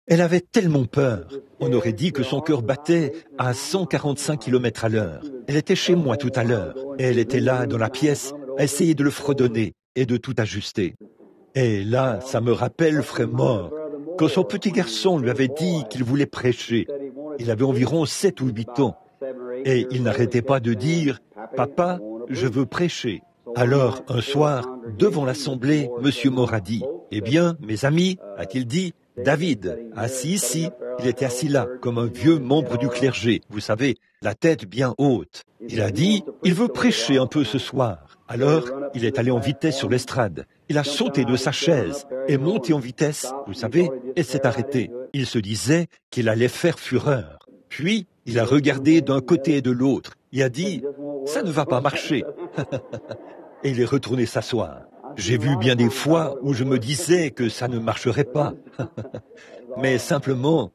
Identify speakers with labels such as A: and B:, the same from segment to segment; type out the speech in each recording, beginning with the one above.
A: Elle avait tellement peur. On aurait dit que son cœur battait à 145 km à l'heure. Elle était chez moi tout à l'heure, et elle était là, dans la pièce, à essayer de le fredonner et de tout ajuster. Et là, ça me rappelle, frère Mort, quand son petit garçon lui avait dit qu'il voulait prêcher. Il avait environ 7 ou 8 ans, et il n'arrêtait pas de dire « Papa, je veux prêcher ». Alors, un soir, devant l'assemblée, M. Mort a dit « Eh bien, mes amis, a-t-il dit, David, assis ici, il était assis là, comme un vieux membre du clergé, vous savez, la tête bien haute. Il a dit, il veut prêcher un peu ce soir. Alors, il est allé en vitesse sur l'estrade. Il a sauté de sa chaise et monté en vitesse, vous savez, et s'est arrêté. Il se disait qu'il allait faire fureur. Puis, il a regardé d'un côté et de l'autre. Il a dit, ça ne va pas marcher. Et il est retourné s'asseoir. J'ai vu bien des fois où je me disais que ça ne marcherait pas. Mais simplement,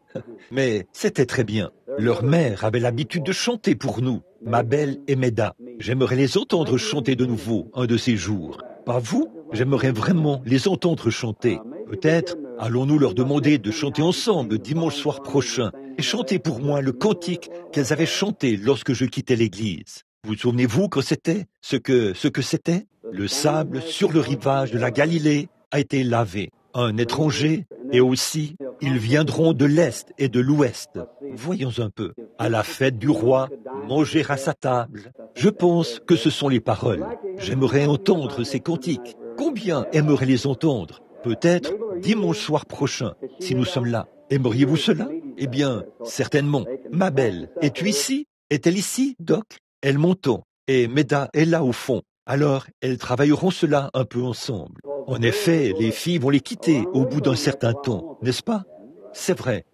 A: mais c'était très bien. Leur mère avait l'habitude de chanter pour nous, Mabel et Meda. J'aimerais les entendre chanter de nouveau un de ces jours. Pas vous? J'aimerais vraiment les entendre chanter. Peut-être allons-nous leur demander de chanter ensemble dimanche soir prochain et chanter pour moi le cantique qu'elles avaient chanté lorsque je quittais l'église. Vous souvenez-vous que c'était ce que c'était? Le sable sur le rivage de la Galilée a été lavé. Un étranger, et aussi, ils viendront de l'Est et de l'Ouest. Voyons un peu. À la fête du roi, manger à sa table. Je pense que ce sont les paroles. J'aimerais entendre ces cantiques. Combien aimeraient les entendre? Peut-être dimanche soir prochain, si nous sommes là. Aimeriez-vous cela? Eh bien, certainement. Ma belle, es-tu ici? Est-elle ici, Doc? Elle monte, et Meda est là au fond. Alors, elles travailleront cela un peu ensemble. En effet, les filles vont les quitter au bout d'un certain temps, n'est-ce pas? C'est vrai.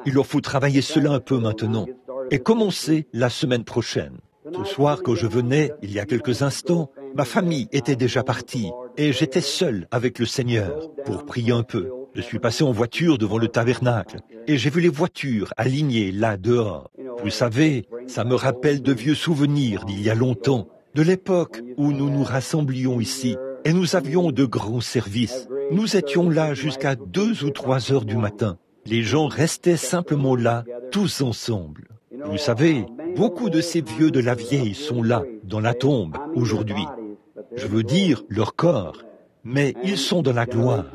A: Il leur faut travailler cela un peu maintenant et commencer la semaine prochaine. Ce soir, quand je venais, il y a quelques instants, ma famille était déjà partie et j'étais seul avec le Seigneur pour prier un peu. Je suis passé en voiture devant le tabernacle et j'ai vu les voitures alignées là dehors. Vous savez, ça me rappelle de vieux souvenirs d'il y a longtemps, de l'époque où nous nous rassemblions ici et nous avions de grands services. Nous étions là jusqu'à 2 ou 3 heures du matin. Les gens restaient simplement là, tous ensemble. Vous savez, beaucoup de ces vieux de la vieille sont là, dans la tombe, aujourd'hui. Je veux dire, leur corps. Mais ils sont dans la gloire.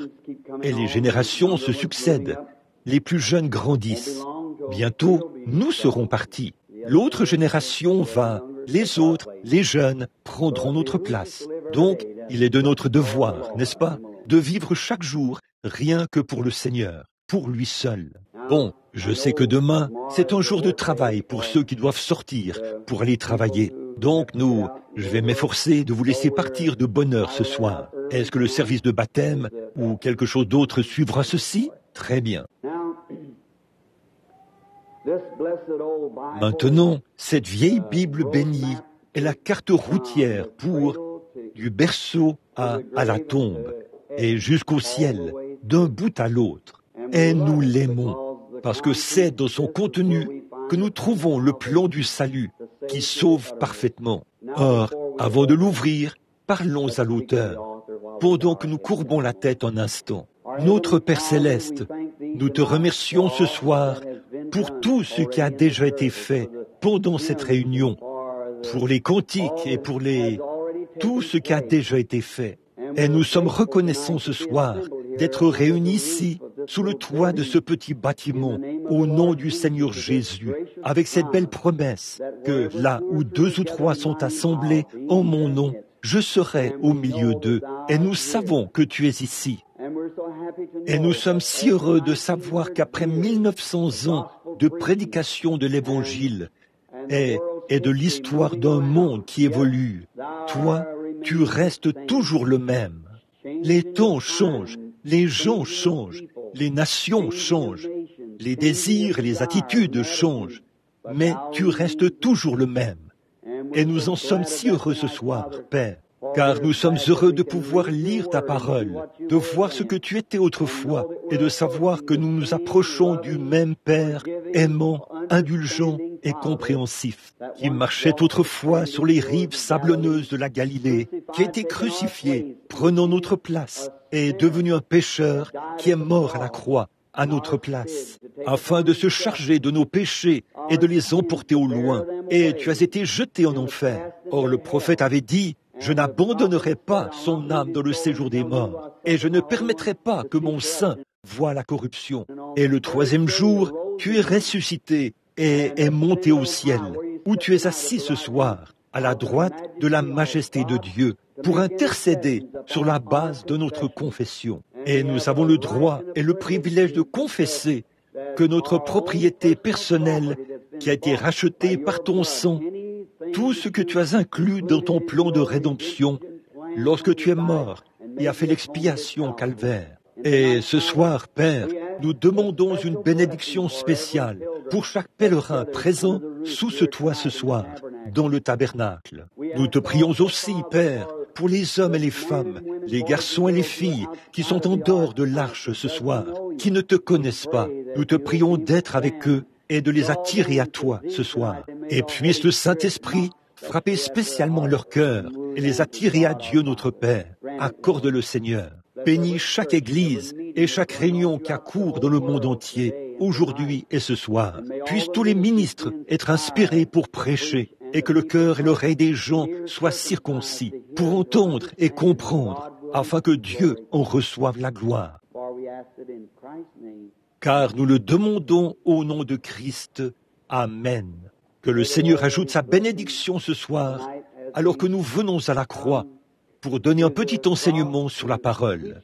A: Et les générations se succèdent. Les plus jeunes grandissent. Bientôt, nous serons partis. L'autre génération va. Les autres, les jeunes, prendront notre place. Donc, il est de notre devoir, n'est-ce pas, de vivre chaque jour rien que pour le Seigneur, pour lui seul. Bon, je sais que demain, c'est un jour de travail pour ceux qui doivent sortir pour aller travailler. Donc je vais m'efforcer de vous laisser partir de bonne heure ce soir. Est-ce que le service de baptême ou quelque chose d'autre suivra ceci? Très bien. Maintenant, cette vieille Bible bénie est la carte routière pour du berceau à la tombe et jusqu'au ciel, d'un bout à l'autre. Et nous l'aimons, parce que c'est dans son contenu que nous trouvons le plan du salut qui sauve parfaitement. Or, avant de l'ouvrir, parlons à l'auteur, pendant que nous courbons la tête un instant. Notre Père Céleste, nous te remercions ce soir pour tout ce qui a déjà été fait pendant cette réunion, pour les cantiques et pour tout ce qui a déjà été fait. Et nous sommes reconnaissants ce soir d'être réunis ici, sous le toit de ce petit bâtiment, au nom du Seigneur Jésus, avec cette belle promesse que là où 2 ou 3 sont assemblés en mon nom, je serai au milieu d'eux. Et nous savons que tu es ici. Et nous sommes si heureux de savoir qu'après 1900 ans de prédication de l'Évangile et de l'histoire d'un monde qui évolue, toi, tu restes toujours le même. Les temps changent, les gens changent, les nations changent, les désirs et les attitudes changent, mais tu restes toujours le même. Et nous en sommes si heureux ce soir, Père, car nous sommes heureux de pouvoir lire ta parole, de voir ce que tu étais autrefois et de savoir que nous nous approchons du même Père aimant, indulgent et compréhensif, qui marchait autrefois sur les rives sablonneuses de la Galilée, qui a été crucifié, prenant notre place, et est devenu un pécheur qui est mort à la croix, à notre place, afin de se charger de nos péchés et de les emporter au loin. Et tu as été jeté en enfer. Or le prophète avait dit, « Je n'abandonnerai pas son âme dans le séjour des morts, et je ne permettrai pas que mon sein voie la corruption. » Et le troisième jour, tu es ressuscité et est monté au ciel, où tu es assis ce soir, à la droite de la majesté de Dieu, pour intercéder sur la base de notre confession. Et nous avons le droit et le privilège de confesser que notre propriété personnelle, qui a été rachetée par ton sang, tout ce que tu as inclus dans ton plan de rédemption, lorsque tu es mort et as fait l'expiation au calvaire. Et ce soir, Père, nous demandons une bénédiction spéciale pour chaque pèlerin présent sous ce toit ce soir, dans le tabernacle. Nous te prions aussi, Père, pour les hommes et les femmes, les garçons et les filles qui sont en dehors de l'arche ce soir, qui ne te connaissent pas. Nous te prions d'être avec eux et de les attirer à toi ce soir. Et puisse le Saint-Esprit frapper spécialement leur cœur et les attirer à Dieu notre Père. Accorde-le, Seigneur. Bénis chaque église et chaque réunion qui accourt dans le monde entier, aujourd'hui et ce soir. Puissent tous les ministres être inspirés pour prêcher et que le cœur et l'oreille des gens soient circoncis pour entendre et comprendre, afin que Dieu en reçoive la gloire. Car nous le demandons au nom de Christ. Amen. Que le Seigneur ajoute sa bénédiction ce soir, alors que nous venons à la croix, pour donner un petit enseignement sur la parole.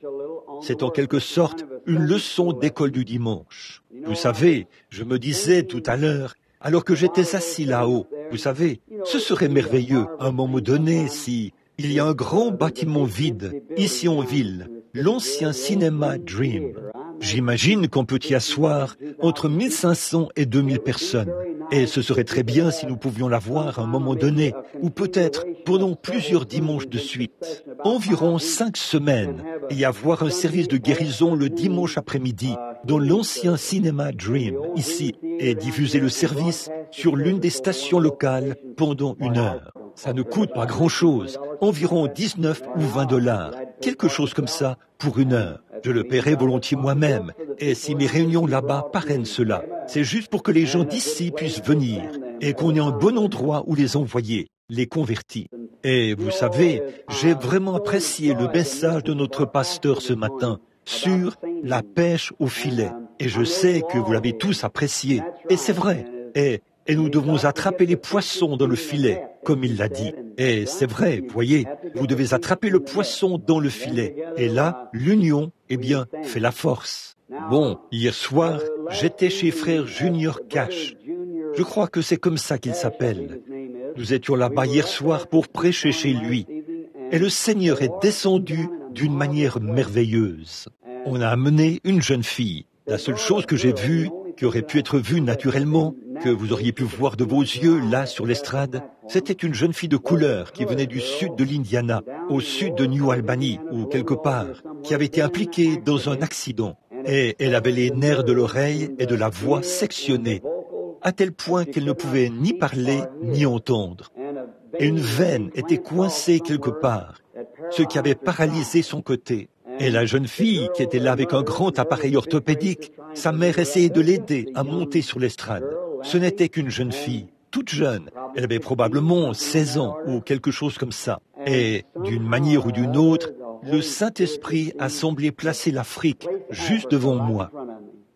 A: C'est en quelque sorte une leçon d'école du dimanche. Vous savez, je me disais tout à l'heure, alors que j'étais assis là-haut, vous savez, ce serait merveilleux, à un moment donné, si il y a un grand bâtiment vide, ici en ville, l'ancien cinéma Dream. J'imagine qu'on peut y asseoir entre 1500 et 2000 personnes. Et ce serait très bien si nous pouvions la voir à un moment donné, ou peut-être pendant plusieurs dimanches de suite, environ 5 semaines, et avoir un service de guérison le dimanche après-midi dans l'ancien cinéma Dream, ici, et diffuser le service sur l'une des stations locales pendant 1 heure. Ça ne coûte pas grand-chose, environ 19 ou 20 $, quelque chose comme ça pour 1 heure. Je le paierai volontiers moi-même, et si mes réunions là-bas parrainent cela, c'est juste pour que les gens d'ici puissent venir, et qu'on ait un bon endroit où les envoyer, les convertis. Et vous savez, j'ai vraiment apprécié le message de notre pasteur ce matin sur la pêche au filet, et je sais que vous l'avez tous apprécié, et c'est vrai, et nous devons attraper les poissons dans le filet, comme il l'a dit. Et c'est vrai, voyez, vous devez attraper le poisson dans le filet. Et là, l'union, fait la force. Bon, hier soir, j'étais chez frère Junior Cash. Je crois que c'est comme ça qu'il s'appelle. Nous étions là-bas hier soir pour prêcher chez lui. Et le Seigneur est descendu d'une manière merveilleuse. On a amené une jeune fille. La seule chose que j'ai vue, qui aurait pu être vue naturellement, que vous auriez pu voir de vos yeux là sur l'estrade, c'était une jeune fille de couleur qui venait du sud de l'Indiana, au sud de New Albany, ou quelque part, qui avait été impliquée dans un accident. Et elle avait les nerfs de l'oreille et de la voix sectionnés, à tel point qu'elle ne pouvait ni parler ni entendre. Et une veine était coincée quelque part, ce qui avait paralysé son côté. Et la jeune fille, qui était là avec un grand appareil orthopédique, sa mère essayait de l'aider à monter sur l'estrade. Ce n'était qu'une jeune fille, toute jeune. Elle avait probablement 16 ans ou quelque chose comme ça. Et d'une manière ou d'une autre, le Saint-Esprit a semblé placer l'Afrique juste devant moi.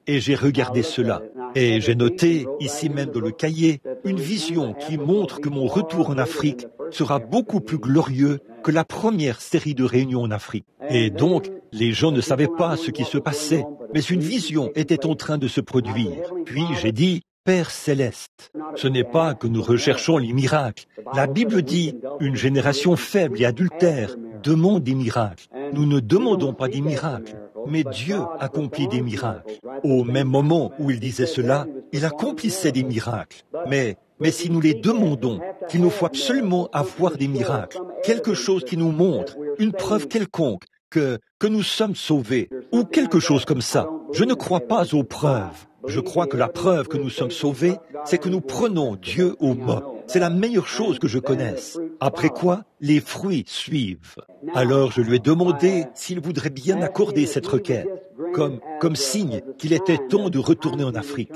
A: Et j'ai regardé cela. Et j'ai noté, ici même dans le cahier, une vision qui montre que mon retour en Afrique sera beaucoup plus glorieux que la première série de réunions en Afrique. Et donc, les gens ne savaient pas ce qui se passait, mais une vision était en train de se produire. Puis j'ai dit, Père céleste, ce n'est pas que nous recherchons les miracles. La Bible dit, une génération faible et adultère demande des miracles. Nous ne demandons pas des miracles, mais Dieu accomplit des miracles. Au même moment où il disait cela, il accomplissait des miracles. Mais si nous les demandons, qu'il nous faut absolument avoir des miracles, quelque chose qui nous montre, une preuve quelconque, que nous sommes sauvés, ou quelque chose comme ça. Je ne crois pas aux preuves. Je crois que la preuve que nous sommes sauvés, c'est que nous prenons Dieu au mot. C'est la meilleure chose que je connaisse. Après quoi, les fruits suivent. Alors je lui ai demandé s'il voudrait bien m'accorder cette requête, comme signe qu'il était temps de retourner en Afrique.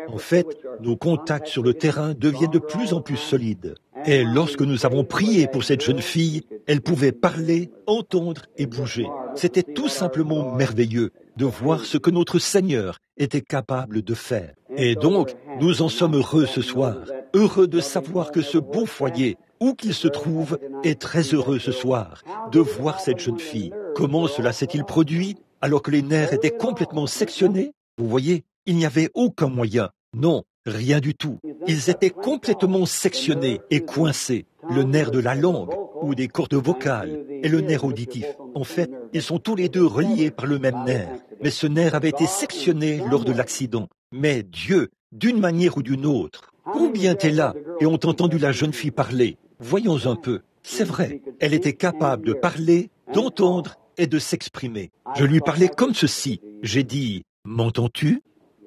A: En fait, nos contacts sur le terrain deviennent de plus en plus solides. Et lorsque nous avons prié pour cette jeune fille, elle pouvait parler, entendre et bouger. C'était tout simplement merveilleux de voir ce que notre Seigneur était capable de faire. Et donc, nous en sommes heureux ce soir, heureux de savoir que ce beau foyer, où qu'il se trouve, est très heureux ce soir de voir cette jeune fille. Comment cela s'est-il produit alors que les nerfs étaient complètement sectionnés? Vous voyez, il n'y avait aucun moyen. Non, rien du tout. Ils étaient complètement sectionnés et coincés. Le nerf de la langue ou des cordes vocales et le nerf auditif. En fait, ils sont tous les deux reliés par le même nerf. Mais ce nerf avait été sectionné lors de l'accident. Mais Dieu, d'une manière ou d'une autre, combien t'es là et ont entendu la jeune fille parler? Voyons un peu. C'est vrai, elle était capable de parler, d'entendre et de s'exprimer. Je lui parlais comme ceci. J'ai dit, « M'entends-tu »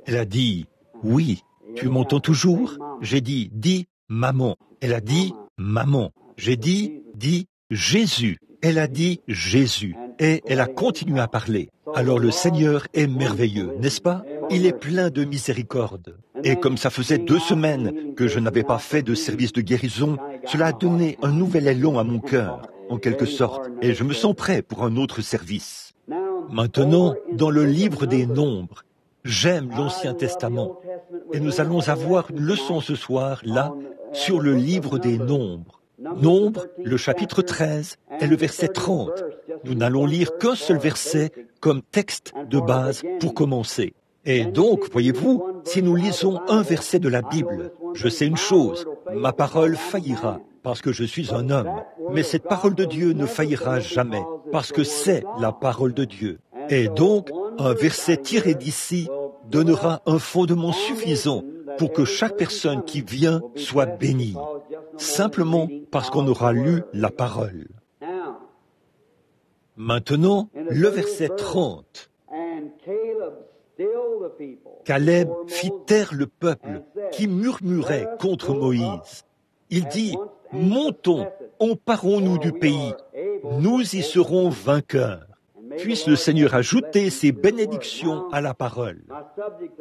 A: Elle a dit, « Oui. » « Tu m'entends toujours » J'ai dit, « Dis, maman ». Elle a dit, « Maman ». J'ai dit, « Dis, Jésus ». Elle a dit, « Jésus ». Et elle a continué à parler. Alors le Seigneur est merveilleux, n'est-ce pas? Il est plein de miséricorde. Et comme ça faisait 2 semaines que je n'avais pas fait de service de guérison, cela a donné un nouvel élan à mon cœur, en quelque sorte, et je me sens prêt pour un autre service. Maintenant, dans le livre des Nombres, j'aime l'Ancien Testament. Et nous allons avoir une leçon ce soir, là, sur le livre des Nombres. Nombres, le chapitre 13 et le verset 30. Nous n'allons lire qu'un seul verset comme texte de base pour commencer. Et donc, voyez-vous, si nous lisons un verset de la Bible, je sais une chose, ma parole faillira parce que je suis un homme. Mais cette parole de Dieu ne faillira jamais parce que c'est la parole de Dieu. Et donc, un verset tiré d'ici donnera un fondement suffisant pour que chaque personne qui vient soit bénie, simplement parce qu'on aura lu la parole. Maintenant, le verset 30. Caleb fit taire le peuple qui murmurait contre Moïse. Il dit, « Montons, emparons-nous du pays, nous y serons vainqueurs. » Puisse le Seigneur ajouter ses bénédictions à la parole.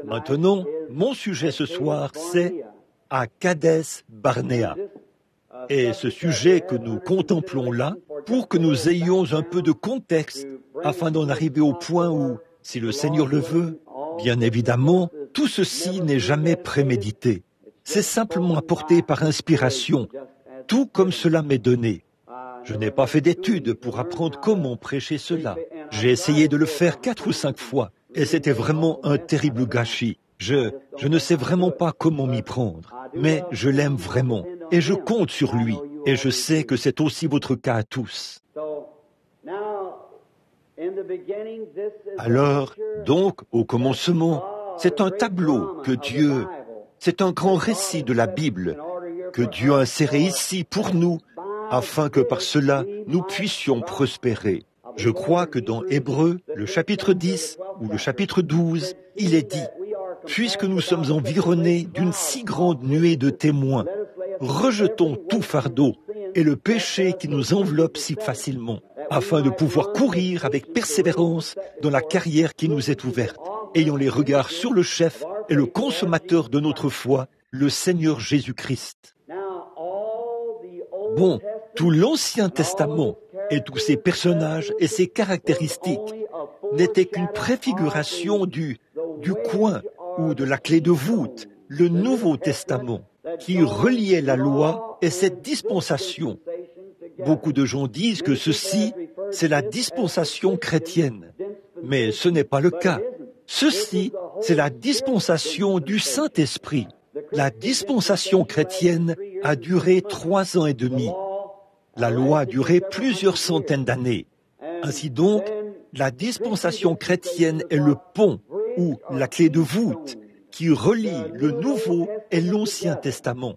A: Maintenant, mon sujet ce soir, c'est à Kadès Barnéa. Et ce sujet que nous contemplons là, pour que nous ayons un peu de contexte, afin d'en arriver au point où, si le Seigneur le veut, bien évidemment, tout ceci n'est jamais prémédité. C'est simplement apporté par inspiration, tout comme cela m'est donné. Je n'ai pas fait d'études pour apprendre comment prêcher cela. J'ai essayé de le faire 4 ou 5 fois, et c'était vraiment un terrible gâchis. Je ne sais vraiment pas comment m'y prendre, mais je l'aime vraiment, et je compte sur lui, et je sais que c'est aussi votre cas à tous. Alors, donc, au commencement, c'est un tableau que Dieu, c'est un grand récit de la Bible que Dieu a inséré ici pour nous, afin que par cela, nous puissions prospérer. Je crois que dans Hébreux, le chapitre 10 ou le chapitre 12, il est dit, « Puisque nous sommes environnés d'une si grande nuée de témoins, rejetons tout fardeau et le péché qui nous enveloppe si facilement, afin de pouvoir courir avec persévérance dans la carrière qui nous est ouverte, ayant les regards sur le chef et le consommateur de notre foi, le Seigneur Jésus-Christ. » Bon, tout l'Ancien Testament et tous ses personnages et ses caractéristiques n'étaient qu'une préfiguration du coin ou de la clé de voûte, le Nouveau Testament, qui reliait la loi et cette dispensation. Beaucoup de gens disent que ceci, c'est la dispensation chrétienne, mais ce n'est pas le cas. Ceci, c'est la dispensation du Saint-Esprit. La dispensation chrétienne a duré 3 ans et demi. La loi a duré plusieurs centaines d'années. Ainsi donc, la dispensation chrétienne est le pont ou la clé de voûte qui relie le Nouveau et l'Ancien Testament.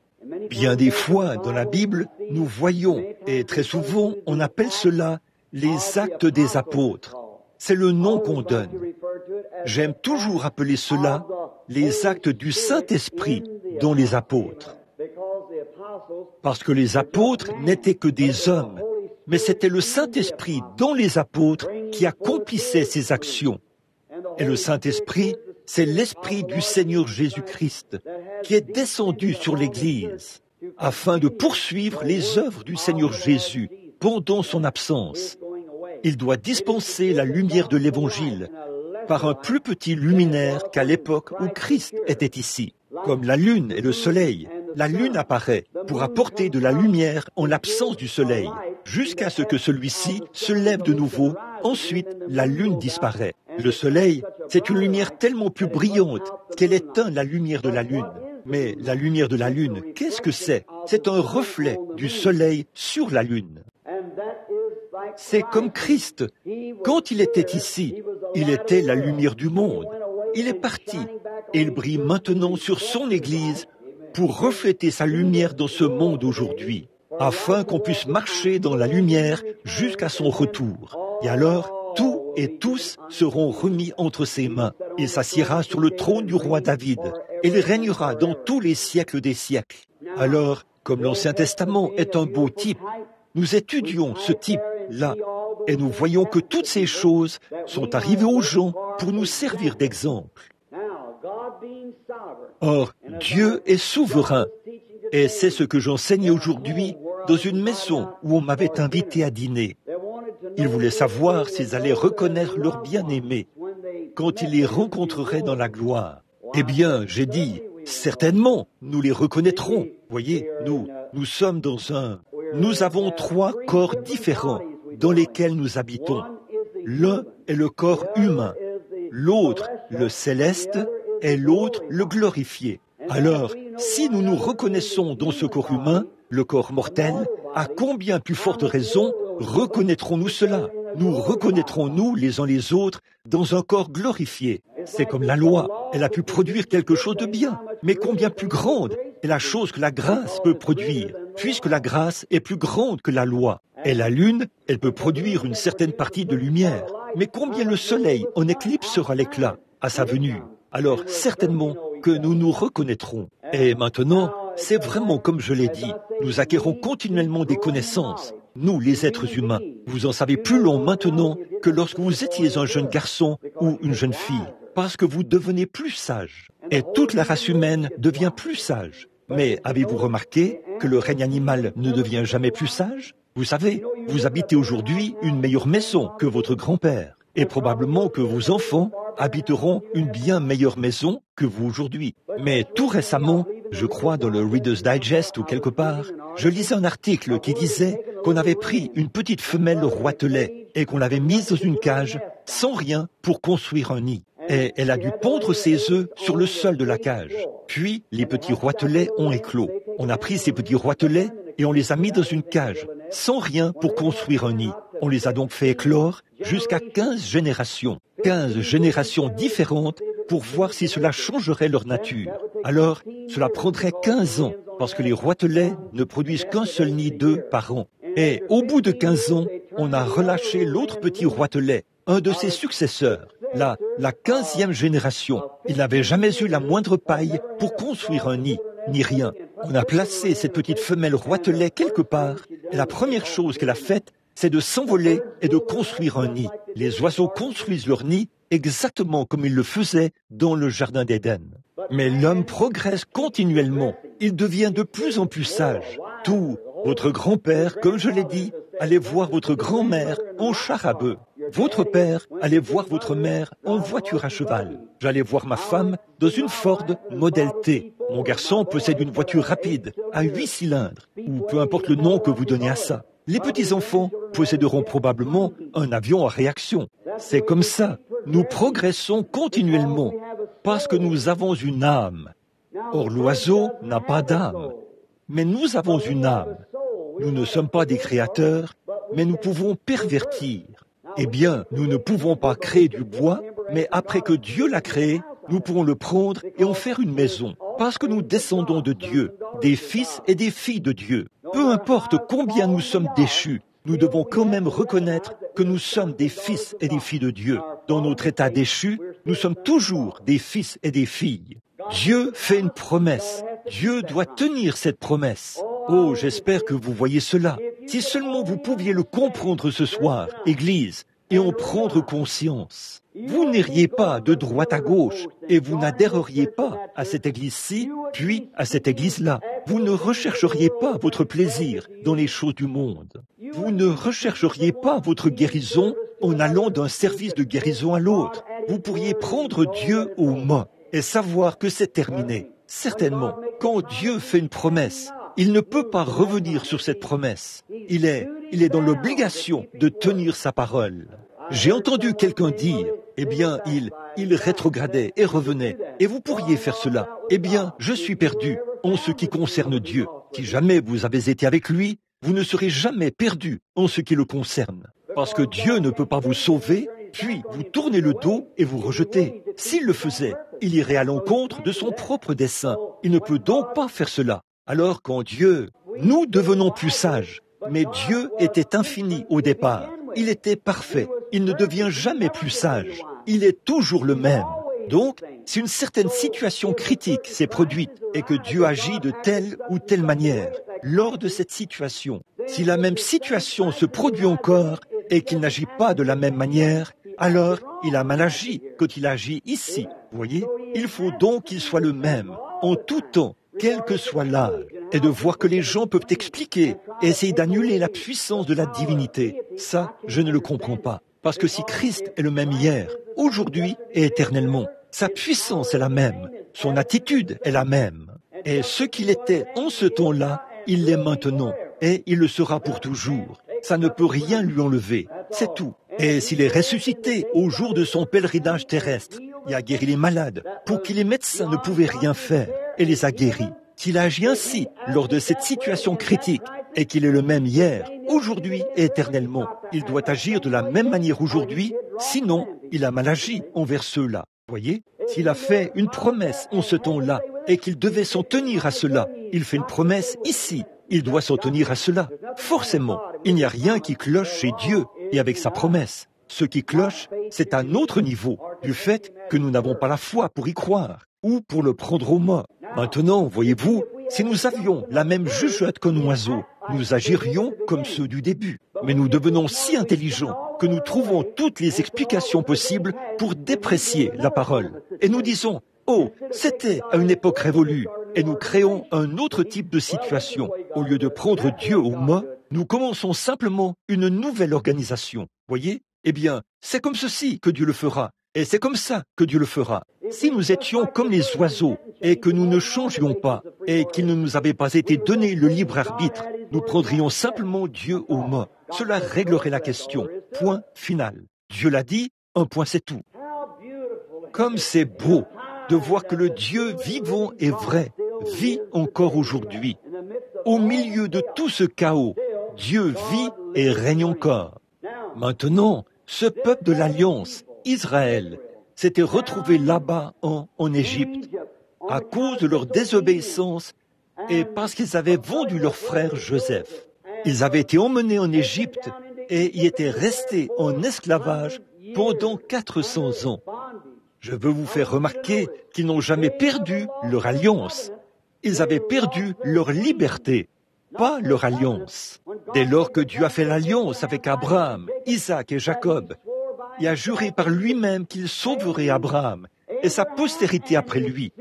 A: Bien des fois, dans la Bible, nous voyons, et très souvent, on appelle cela les actes des apôtres. C'est le nom qu'on donne. J'aime toujours appeler cela les actes du Saint-Esprit dans les apôtres. Parce que les apôtres n'étaient que des hommes, mais c'était le Saint-Esprit dans les apôtres qui accomplissait ces actions. Et le Saint-Esprit, c'est l'Esprit du Seigneur Jésus-Christ qui est descendu sur l'Église afin de poursuivre les œuvres du Seigneur Jésus pendant son absence. Il doit dispenser la lumière de l'Évangile par un plus petit luminaire qu'à l'époque où Christ était ici. Comme la lune et le soleil, la lune apparaît pour apporter de la lumière en l'absence du soleil, jusqu'à ce que celui-ci se lève de nouveau. Ensuite, la lune disparaît. Le soleil, c'est une lumière tellement plus brillante qu'elle éteint la lumière de la lune. Mais la lumière de la lune, qu'est-ce que c'est? C'est un reflet du soleil sur la lune. C'est comme Christ. Quand il était ici, il était la lumière du monde. Il est parti et il brille maintenant sur son Église pour refléter sa lumière dans ce monde aujourd'hui, afin qu'on puisse marcher dans la lumière jusqu'à son retour. Et alors, tout et tous seront remis entre ses mains. Il s'assiera sur le trône du roi David et il régnera dans tous les siècles des siècles. Alors, comme l'Ancien Testament est un beau type, nous étudions ce type-là et nous voyons que toutes ces choses sont arrivées aux gens pour nous servir d'exemple. Or, Dieu est souverain et c'est ce que j'enseigne aujourd'hui dans une maison où on m'avait invité à dîner. Ils voulaient savoir s'ils allaient reconnaître leur bien-aimé quand ils les rencontreraient dans la gloire. Eh bien, j'ai dit, certainement, nous les reconnaîtrons. Voyez, nous sommes nous avons 3 corps différents dans lesquels nous habitons. L'un est le corps humain, l'autre le céleste et l'autre le glorifié. Alors, si nous nous reconnaissons dans ce corps humain, le corps mortel, à combien plus forte raison reconnaîtrons-nous cela? Nous reconnaîtrons-nous les uns les autres dans un corps glorifié. C'est comme la loi, elle a pu produire quelque chose de bien, mais combien plus grande est la chose que la grâce peut produire, puisque la grâce est plus grande que la loi. Et la lune, elle peut produire une certaine partie de lumière, mais combien le soleil en éclipsera l'éclat à sa venue? Alors certainement que nous nous reconnaîtrons. Et maintenant, c'est vraiment comme je l'ai dit, nous acquérons continuellement des connaissances. Nous, les êtres humains, vous en savez plus long maintenant que lorsque vous étiez un jeune garçon ou une jeune fille, parce que vous devenez plus sage. Et toute la race humaine devient plus sage. Mais avez-vous remarqué que le règne animal ne devient jamais plus sage? Vous savez, vous habitez aujourd'hui une meilleure maison que votre grand-père. Et probablement que vos enfants habiteront une bien meilleure maison que vous aujourd'hui. Mais tout récemment, je crois dans le Reader's Digest ou quelque part, je lisais un article qui disait qu'on avait pris une petite femelle roitelet et qu'on l'avait mise dans une cage sans rien pour construire un nid. Et elle a dû pondre ses œufs sur le sol de la cage. Puis, les petits roitelets ont éclos. On a pris ces petits roitelets et on les a mis dans une cage, sans rien pour construire un nid. On les a donc fait éclore jusqu'à 15 générations. 15 générations différentes pour voir si cela changerait leur nature. Alors, cela prendrait 15 ans, parce que les roitelets ne produisent qu'un seul nid d'œufs par an. Et au bout de 15 ans, on a relâché l'autre petit roitelet, un de ses successeurs. La 15e génération. Il n'avait jamais eu la moindre paille pour construire un nid, ni rien. On a placé cette petite femelle roitelet quelque part, et la première chose qu'elle a faite, c'est de s'envoler et de construire un nid. Les oiseaux construisent leur nid exactement comme ils le faisaient dans le jardin d'Éden. Mais l'homme progresse continuellement. Il devient de plus en plus sage. Tout, votre grand-père, comme je l'ai dit, allait voir votre grand-mère en char à bœuf. Votre père allait voir votre mère en voiture à cheval. J'allais voir ma femme dans une Ford Model T. Mon garçon possède une voiture rapide à 8 cylindres, ou peu importe le nom que vous donnez à ça. Les petits-enfants posséderont probablement un avion à réaction. C'est comme ça. Nous progressons continuellement parce que nous avons une âme. Or, l'oiseau n'a pas d'âme. Mais nous avons une âme. Nous ne sommes pas des créateurs, mais nous pouvons pervertir. Eh bien, nous ne pouvons pas créer du bois, mais après que Dieu l'a créé, nous pourrons le prendre et en faire une maison. Parce que nous descendons de Dieu, des fils et des filles de Dieu. Peu importe combien nous sommes déchus, nous devons quand même reconnaître que nous sommes des fils et des filles de Dieu. Dans notre état déchu, nous sommes toujours des fils et des filles. Dieu fait une promesse. Dieu doit tenir cette promesse. Oh, j'espère que vous voyez cela. Si seulement vous pouviez le comprendre ce soir, Église, et en prendre conscience. Vous n'iriez pas de droite à gauche et vous n'adhéreriez pas à cette église-ci, puis à cette église-là. Vous ne rechercheriez pas votre plaisir dans les choses du monde. Vous ne rechercheriez pas votre guérison en allant d'un service de guérison à l'autre. Vous pourriez prendre Dieu au mot et savoir que c'est terminé. Certainement, quand Dieu fait une promesse, il ne peut pas revenir sur cette promesse. Il est dans l'obligation de tenir sa parole. J'ai entendu quelqu'un dire, eh bien, il rétrogradait et revenait, et vous pourriez faire cela. Eh bien, je suis perdu en ce qui concerne Dieu. Si jamais vous avez été avec lui, vous ne serez jamais perdu en ce qui le concerne. Parce que Dieu ne peut pas vous sauver, puis vous tournez le dos et vous rejetez. S'il le faisait, il irait à l'encontre de son propre dessein. Il ne peut donc pas faire cela. Alors quand Dieu, nous devenons plus sages, mais Dieu était infini au départ. Il était parfait. Il ne devient jamais plus sage. Il est toujours le même. Donc, si une certaine situation critique s'est produite et que Dieu agit de telle ou telle manière, lors de cette situation, si la même situation se produit encore et qu'il n'agit pas de la même manière, alors il a mal agi quand il agit ici. Vous voyez, il faut donc qu'il soit le même, en tout temps, quel que soit l'âge, et de voir que les gens peuvent expliquer et essayer d'annuler la puissance de la divinité. Ça, je ne le comprends pas. Parce que si Christ est le même hier, aujourd'hui et éternellement, sa puissance est la même, son attitude est la même. Et ce qu'il était en ce temps-là, il l'est maintenant, et il le sera pour toujours. Ça ne peut rien lui enlever, c'est tout. Et s'il est ressuscité au jour de son pèlerinage terrestre, il a guéri les malades, pour qui les médecins ne pouvaient rien faire, et les a guéris. S'il agit ainsi lors de cette situation critique, et qu'il est le même hier, aujourd'hui et éternellement, il doit agir de la même manière aujourd'hui, sinon il a mal agi envers ceux-là. Voyez, s'il a fait une promesse en ce temps-là, et qu'il devait s'en tenir à cela, il fait une promesse ici, il doit s'en tenir à cela. Forcément, il n'y a rien qui cloche chez Dieu et avec sa promesse. Ce qui cloche, c'est un autre niveau, du fait que nous n'avons pas la foi pour y croire, ou pour le prendre au mot. Maintenant, voyez-vous, si nous avions la même jugeote qu'un oiseau, nous agirions comme ceux du début. Mais nous devenons si intelligents que nous trouvons toutes les explications possibles pour déprécier la parole. Et nous disons, oh, c'était à une époque révolue, et nous créons un autre type de situation. Au lieu de prendre Dieu au mot, nous commençons simplement une nouvelle organisation. Voyez? Eh bien, c'est comme ceci que Dieu le fera. Et c'est comme ça que Dieu le fera. Si nous étions comme les oiseaux et que nous ne changions pas et qu'il ne nous avait pas été donné le libre arbitre, nous prendrions simplement Dieu au mot. Cela réglerait la question. Point final. Dieu l'a dit, un point c'est tout. Comme c'est beau de voir que le Dieu vivant et vrai vit encore aujourd'hui. Au milieu de tout ce chaos, Dieu vit et règne encore. Maintenant, ce peuple de l'Alliance, Israël, s'était retrouvé là-bas en Égypte à cause de leur désobéissance et parce qu'ils avaient vendu leur frère Joseph. Ils avaient été emmenés en Égypte et y étaient restés en esclavage pendant 400 ans. Je veux vous faire remarquer qu'ils n'ont jamais perdu leur alliance. Ils avaient perdu leur liberté, pas leur alliance. Dès lors que Dieu a fait l'alliance avec Abraham, Isaac et Jacob, il a juré par lui-même qu'il sauverait Abraham et sa postérité après lui.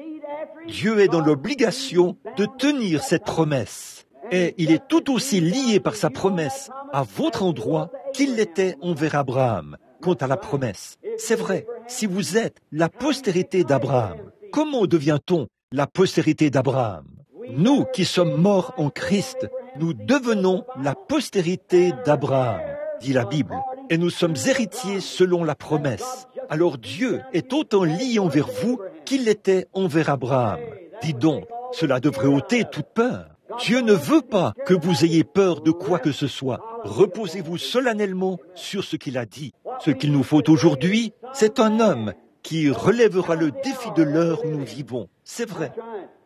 A: Dieu est dans l'obligation de tenir cette promesse. Et il est tout aussi lié par sa promesse à votre endroit qu'il l'était envers Abraham. Quant à la promesse, c'est vrai, si vous êtes la postérité d'Abraham, comment devient-on la postérité d'Abraham? Nous qui sommes morts en Christ, nous devenons la postérité d'Abraham, dit la Bible, et nous sommes héritiers selon la promesse. Alors Dieu est autant lié envers vous qu'il l'était envers Abraham. Dis donc, cela devrait ôter toute peur. Dieu ne veut pas que vous ayez peur de quoi que ce soit. Reposez-vous solennellement sur ce qu'il a dit. Ce qu'il nous faut aujourd'hui, c'est un homme qui relèvera le défi de l'heure où nous vivons. C'est vrai.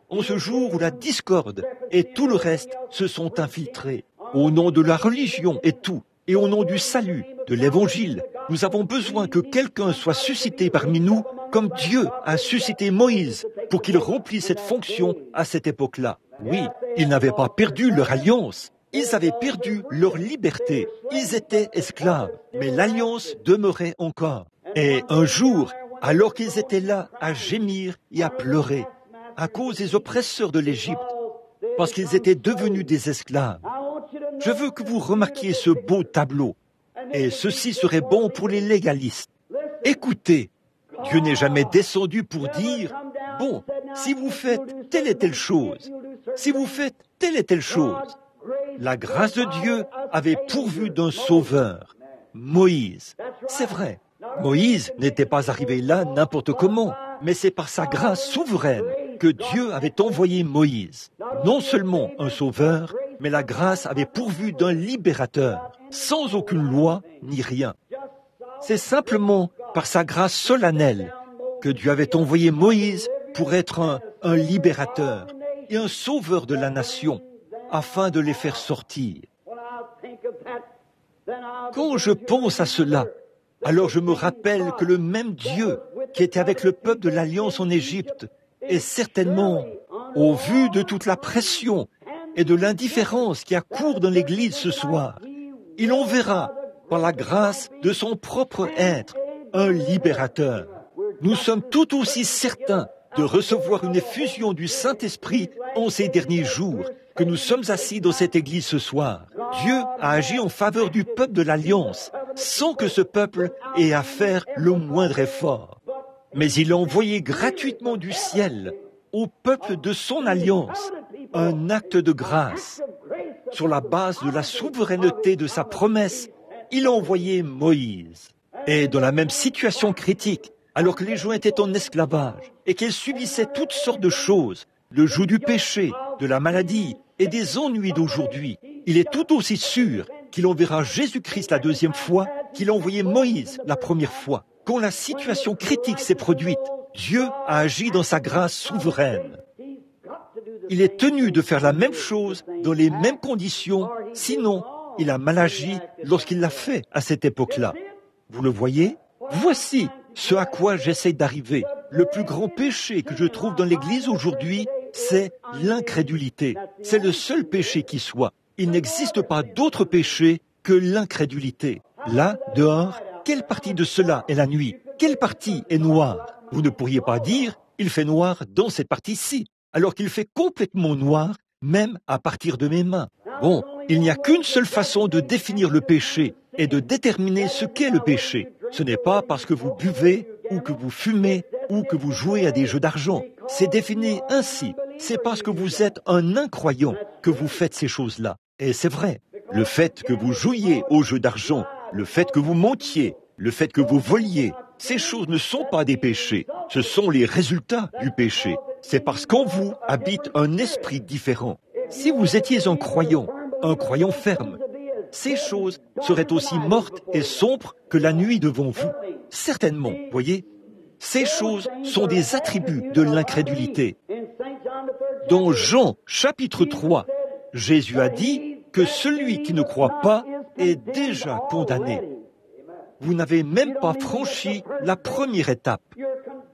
A: En ce jour où la discorde et tout le reste se sont infiltrés, au nom de la religion et tout, et au nom du salut, de l'évangile, nous avons besoin que quelqu'un soit suscité parmi nous comme Dieu a suscité Moïse pour qu'il remplisse cette fonction à cette époque-là. Oui, ils n'avaient pas perdu leur alliance. Ils avaient perdu leur liberté. Ils étaient esclaves, mais l'alliance demeurait encore. Et un jour, alors qu'ils étaient là à gémir et à pleurer, à cause des oppresseurs de l'Égypte, parce qu'ils étaient devenus des esclaves, je veux que vous remarquiez ce beau tableau. Et ceci serait bon pour les légalistes. Écoutez, Dieu n'est jamais descendu pour dire, bon, si vous faites telle et telle chose, si vous faites telle et telle chose. La grâce de Dieu avait pourvu d'un sauveur, Moïse. C'est vrai, Moïse n'était pas arrivé là n'importe comment, mais c'est par sa grâce souveraine que Dieu avait envoyé Moïse. Non seulement un sauveur, mais la grâce avait pourvu d'un libérateur, sans aucune loi ni rien. C'est simplement par sa grâce solennelle que Dieu avait envoyé Moïse pour être un libérateur et un sauveur de la nation, afin de les faire sortir. Quand je pense à cela, alors je me rappelle que le même Dieu qui était avec le peuple de l'Alliance en Égypte est certainement, au vu de toute la pression et de l'indifférence qui accourt dans l'Église ce soir, il enverra, par la grâce de son propre être, un libérateur. Nous sommes tout aussi certains de recevoir une effusion du Saint-Esprit en ces derniers jours, que nous sommes assis dans cette église ce soir. Dieu a agi en faveur du peuple de l'Alliance, sans que ce peuple ait à faire le moindre effort. Mais il a envoyé gratuitement du ciel au peuple de son Alliance un acte de grâce. Sur la base de la souveraineté de sa promesse, il a envoyé Moïse. Et dans la même situation critique, alors que les gens étaient en esclavage et qu'ils subissaient toutes sortes de choses, le joug du péché, de la maladie et des ennuis d'aujourd'hui, il est tout aussi sûr qu'il enverra Jésus-Christ la deuxième fois qu'il a envoyé Moïse la première fois. Quand la situation critique s'est produite, Dieu a agi dans sa grâce souveraine. Il est tenu de faire la même chose dans les mêmes conditions, sinon il a mal agi lorsqu'il l'a fait à cette époque-là. Vous le voyez? Voici ce à quoi j'essaie d'arriver. Le plus grand péché que je trouve dans l'Église aujourd'hui, c'est l'incrédulité. C'est le seul péché qui soit. Il n'existe pas d'autre péché que l'incrédulité. Là, dehors, quelle partie de cela est la nuit? Quelle partie est noire? Vous ne pourriez pas dire, il fait noir dans cette partie-ci, alors qu'il fait complètement noir, même à partir de mes mains. Bon, il n'y a qu'une seule façon de définir le péché et de déterminer ce qu'est le péché. Ce n'est pas parce que vous buvez, ou que vous fumez, ou que vous jouez à des jeux d'argent. C'est défini ainsi. C'est parce que vous êtes un incroyant que vous faites ces choses-là. Et c'est vrai. Le fait que vous jouiez aux jeux d'argent, le fait que vous mentiez, le fait que vous voliez, ces choses ne sont pas des péchés. Ce sont les résultats du péché. C'est parce qu'en vous habite un esprit différent. Si vous étiez un croyant ferme, ces choses seraient aussi mortes et sombres que la nuit devant vous. Certainement, voyez, ces choses sont des attributs de l'incrédulité. Dans Jean, chapitre 3, Jésus a dit que celui qui ne croit pas est déjà condamné. Vous n'avez même pas franchi la première étape.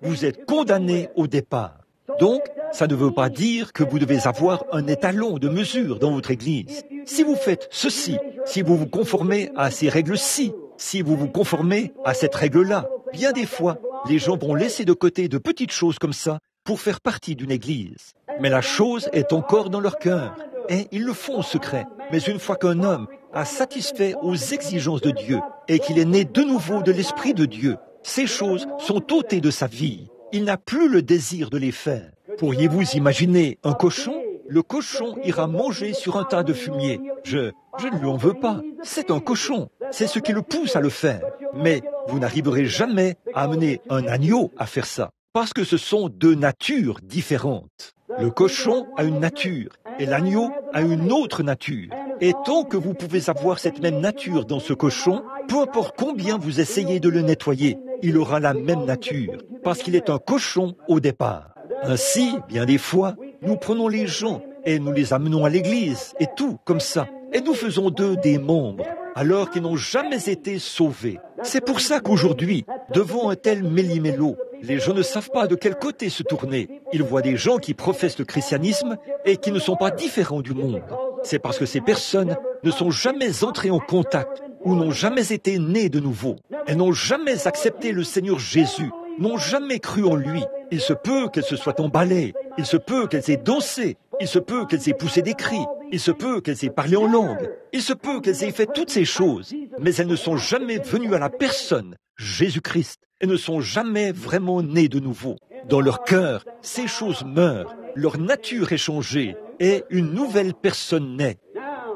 A: Vous êtes condamné au départ. Donc, ça ne veut pas dire que vous devez avoir un étalon de mesure dans votre église. Si vous faites ceci, si vous vous conformez à ces règles-ci, si vous vous conformez à cette règle-là, bien des fois, les gens vont laisser de côté de petites choses comme ça pour faire partie d'une église. Mais la chose est encore dans leur cœur, et ils le font en secret. Mais une fois qu'un homme a satisfait aux exigences de Dieu et qu'il est né de nouveau de l'Esprit de Dieu, ces choses sont ôtées de sa vie. Il n'a plus le désir de les faire. Pourriez-vous imaginer un cochon? Le cochon ira manger sur un tas de fumier. Je ne lui en veux pas. C'est un cochon. C'est ce qui le pousse à le faire. Mais vous n'arriverez jamais à amener un agneau à faire ça. Parce que ce sont deux natures différentes. Le cochon a une nature et l'agneau a une autre nature. Et tant que vous pouvez avoir cette même nature dans ce cochon, peu importe combien vous essayez de le nettoyer, il aura la même nature, parce qu'il est un cochon au départ. Ainsi, bien des fois, nous prenons les gens et nous les amenons à l'église et tout comme ça, et nous faisons d'eux des membres, alors qu'ils n'ont jamais été sauvés. C'est pour ça qu'aujourd'hui, devant un tel méli-mélo, Les gens ne savent pas de quel côté se tourner. Ils voient des gens qui professent le christianisme et qui ne sont pas différents du monde. C'est parce que ces personnes ne sont jamais entrées en contact ou n'ont jamais été nées de nouveau. Elles n'ont jamais accepté le Seigneur Jésus, n'ont jamais cru en lui. Il se peut qu'elles se soient emballées, il se peut qu'elles aient dansé, il se peut qu'elles aient poussé des cris, il se peut qu'elles aient parlé en langue, il se peut qu'elles aient fait toutes ces choses, mais elles ne sont jamais venues à la personne, Jésus-Christ. Elles ne sont jamais vraiment nées de nouveau. Dans leur cœur, ces choses meurent, leur nature est changée et une nouvelle personne naît.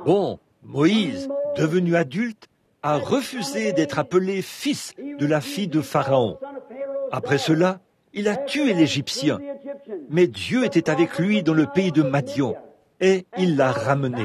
A: Bon, Moïse, devenu adulte, a refusé d'être appelé fils de la fille de Pharaon. Après cela, il a tué l'Égyptien. Mais Dieu était avec lui dans le pays de Madian et il l'a ramené.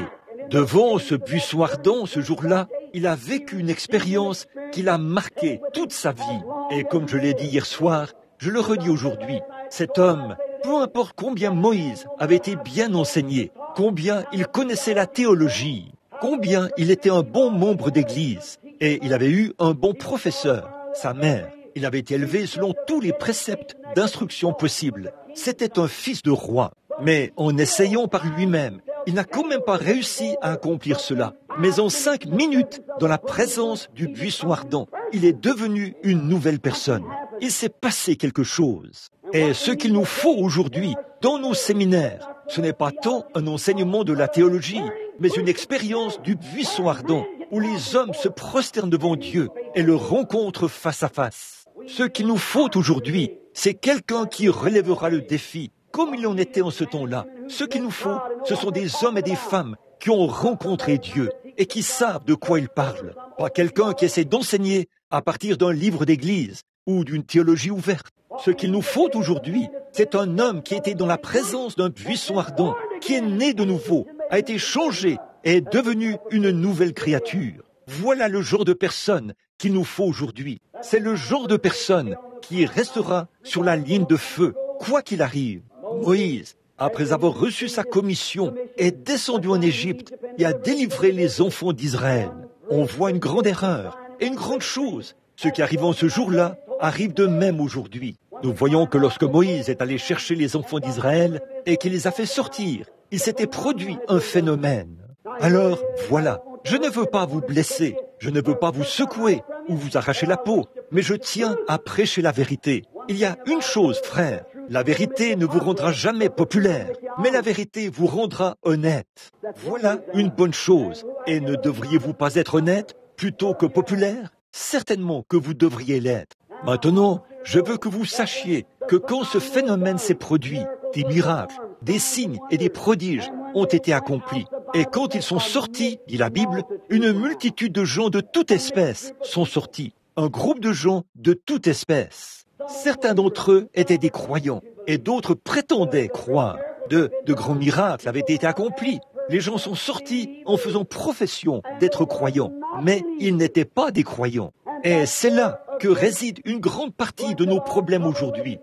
A: Devant ce buisson ardent, ce jour-là, il a vécu une expérience qui l'a marqué toute sa vie. Et comme je l'ai dit hier soir, je le redis aujourd'hui, cet homme, peu importe combien Moïse avait été bien enseigné, combien il connaissait la théologie, combien il était un bon membre d'église, et il avait eu un bon professeur, sa mère. Il avait été élevé selon tous les préceptes d'instruction possibles. C'était un fils de roi. Mais en essayant par lui-même, il n'a quand même pas réussi à accomplir cela. Mais en 5 minutes, dans la présence du buisson ardent, il est devenu une nouvelle personne. Il s'est passé quelque chose. Et ce qu'il nous faut aujourd'hui, dans nos séminaires, ce n'est pas tant un enseignement de la théologie, mais une expérience du buisson ardent, où les hommes se prosternent devant Dieu et le rencontrent face à face. Ce qu'il nous faut aujourd'hui, c'est quelqu'un qui relèvera le défi, comme il en était en ce temps-là. Ce qu'il nous faut, ce sont des hommes et des femmes qui ont rencontré Dieu et qui savent de quoi ils parlent. Pas quelqu'un qui essaie d'enseigner à partir d'un livre d'église ou d'une théologie ouverte. Ce qu'il nous faut aujourd'hui, c'est un homme qui était dans la présence d'un buisson ardent, qui est né de nouveau, a été changé et est devenu une nouvelle créature. Voilà le genre de personne qu'il nous faut aujourd'hui. C'est le genre de personne qui restera sur la ligne de feu, quoi qu'il arrive. Moïse, après avoir reçu sa commission, est descendu en Égypte et a délivré les enfants d'Israël. On voit une grande erreur et une grande chose. Ce qui arrive en ce jour-là arrive de même aujourd'hui. Nous voyons que lorsque Moïse est allé chercher les enfants d'Israël et qu'il les a fait sortir, il s'était produit un phénomène. Alors, voilà, je ne veux pas vous blesser, je ne veux pas vous secouer ou vous arracher la peau, mais je tiens à prêcher la vérité. Il y a une chose, frère, la vérité ne vous rendra jamais populaire, mais la vérité vous rendra honnête. Voilà une bonne chose. Et ne devriez-vous pas être honnête plutôt que populaire? Certainement que vous devriez l'être. Maintenant, je veux que vous sachiez que quand ce phénomène s'est produit, des miracles, des signes et des prodiges ont été accomplis. Et quand ils sont sortis, dit la Bible, une multitude de gens de toute espèce sont sortis. Un groupe de gens de toute espèce. Certains d'entre eux étaient des croyants et d'autres prétendaient croire. De grands miracles avaient été accomplis. Les gens sont sortis en faisant profession d'être croyants, mais ils n'étaient pas des croyants. Et c'est là que réside une grande partie de nos problèmes aujourd'hui.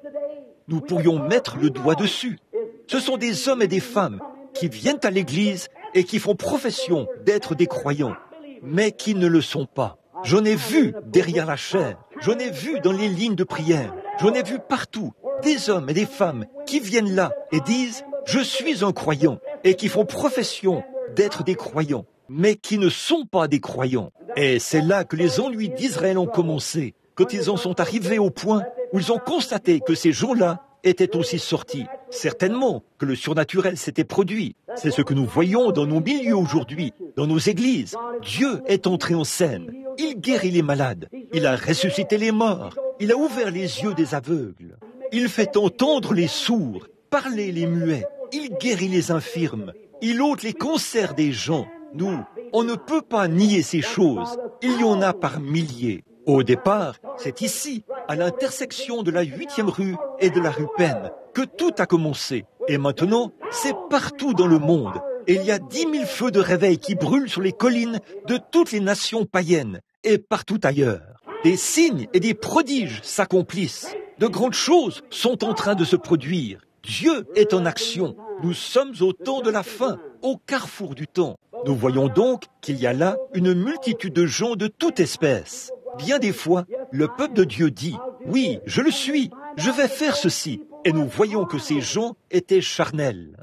A: Nous pourrions mettre le doigt dessus. Ce sont des hommes et des femmes qui viennent à l'église et qui font profession d'être des croyants, mais qui ne le sont pas. J'en ai vu derrière la chair, j'en ai vu dans les lignes de prière, j'en ai vu partout des hommes et des femmes qui viennent là et disent « Je suis un croyant » et qui font profession d'être des croyants, mais qui ne sont pas des croyants. Et c'est là que les ennuis d'Israël ont commencé, quand ils en sont arrivés au point où ils ont constaté que ces gens-là étaient aussi sortis. Certainement que le surnaturel s'était produit. C'est ce que nous voyons dans nos milieux aujourd'hui, dans nos églises. Dieu est entré en scène. Il guérit les malades. Il a ressuscité les morts. Il a ouvert les yeux des aveugles. Il fait entendre les sourds, parler les muets. Il guérit les infirmes. Il ôte les cancers des gens. Nous, on ne peut pas nier ces choses. Il y en a par milliers. Au départ, c'est ici, à l'intersection de la 8e rue et de la rue Penn, que tout a commencé. Et maintenant, c'est partout dans le monde. Et il y a 10 000 feux de réveil qui brûlent sur les collines de toutes les nations païennes et partout ailleurs. Des signes et des prodiges s'accomplissent. De grandes choses sont en train de se produire. Dieu est en action. Nous sommes au temps de la fin, au carrefour du temps. Nous voyons donc qu'il y a là une multitude de gens de toute espèce. Bien des fois, le peuple de Dieu dit « Oui, je le suis, je vais faire ceci. Et nous voyons que ces gens étaient charnels.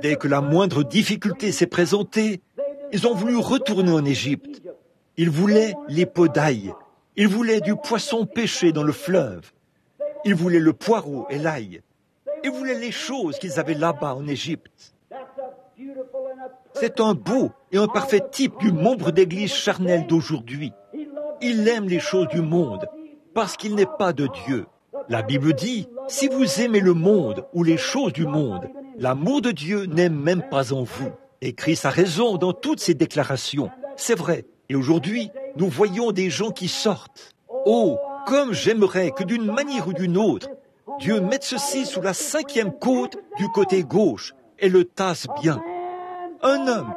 A: Dès que la moindre difficulté s'est présentée, ils ont voulu retourner en Égypte. Ils voulaient les pots d'ail. Ils voulaient du poisson pêché dans le fleuve. Ils voulaient le poireau et l'ail. Ils voulaient les choses qu'ils avaient là-bas en Égypte. C'est un beau et un parfait type du membre d'église charnel d'aujourd'hui. Il aime les choses du monde parce qu'il n'est pas de Dieu. La Bible dit, si vous aimez le monde ou les choses du monde, l'amour de Dieu n'est même pas en vous. Et Christ a raison dans toutes ses déclarations. C'est vrai. Et aujourd'hui, nous voyons des gens qui sortent. Oh, comme j'aimerais que d'une manière ou d'une autre, Dieu mette ceci sous la 5e côte du côté gauche et le tasse bien. Un homme,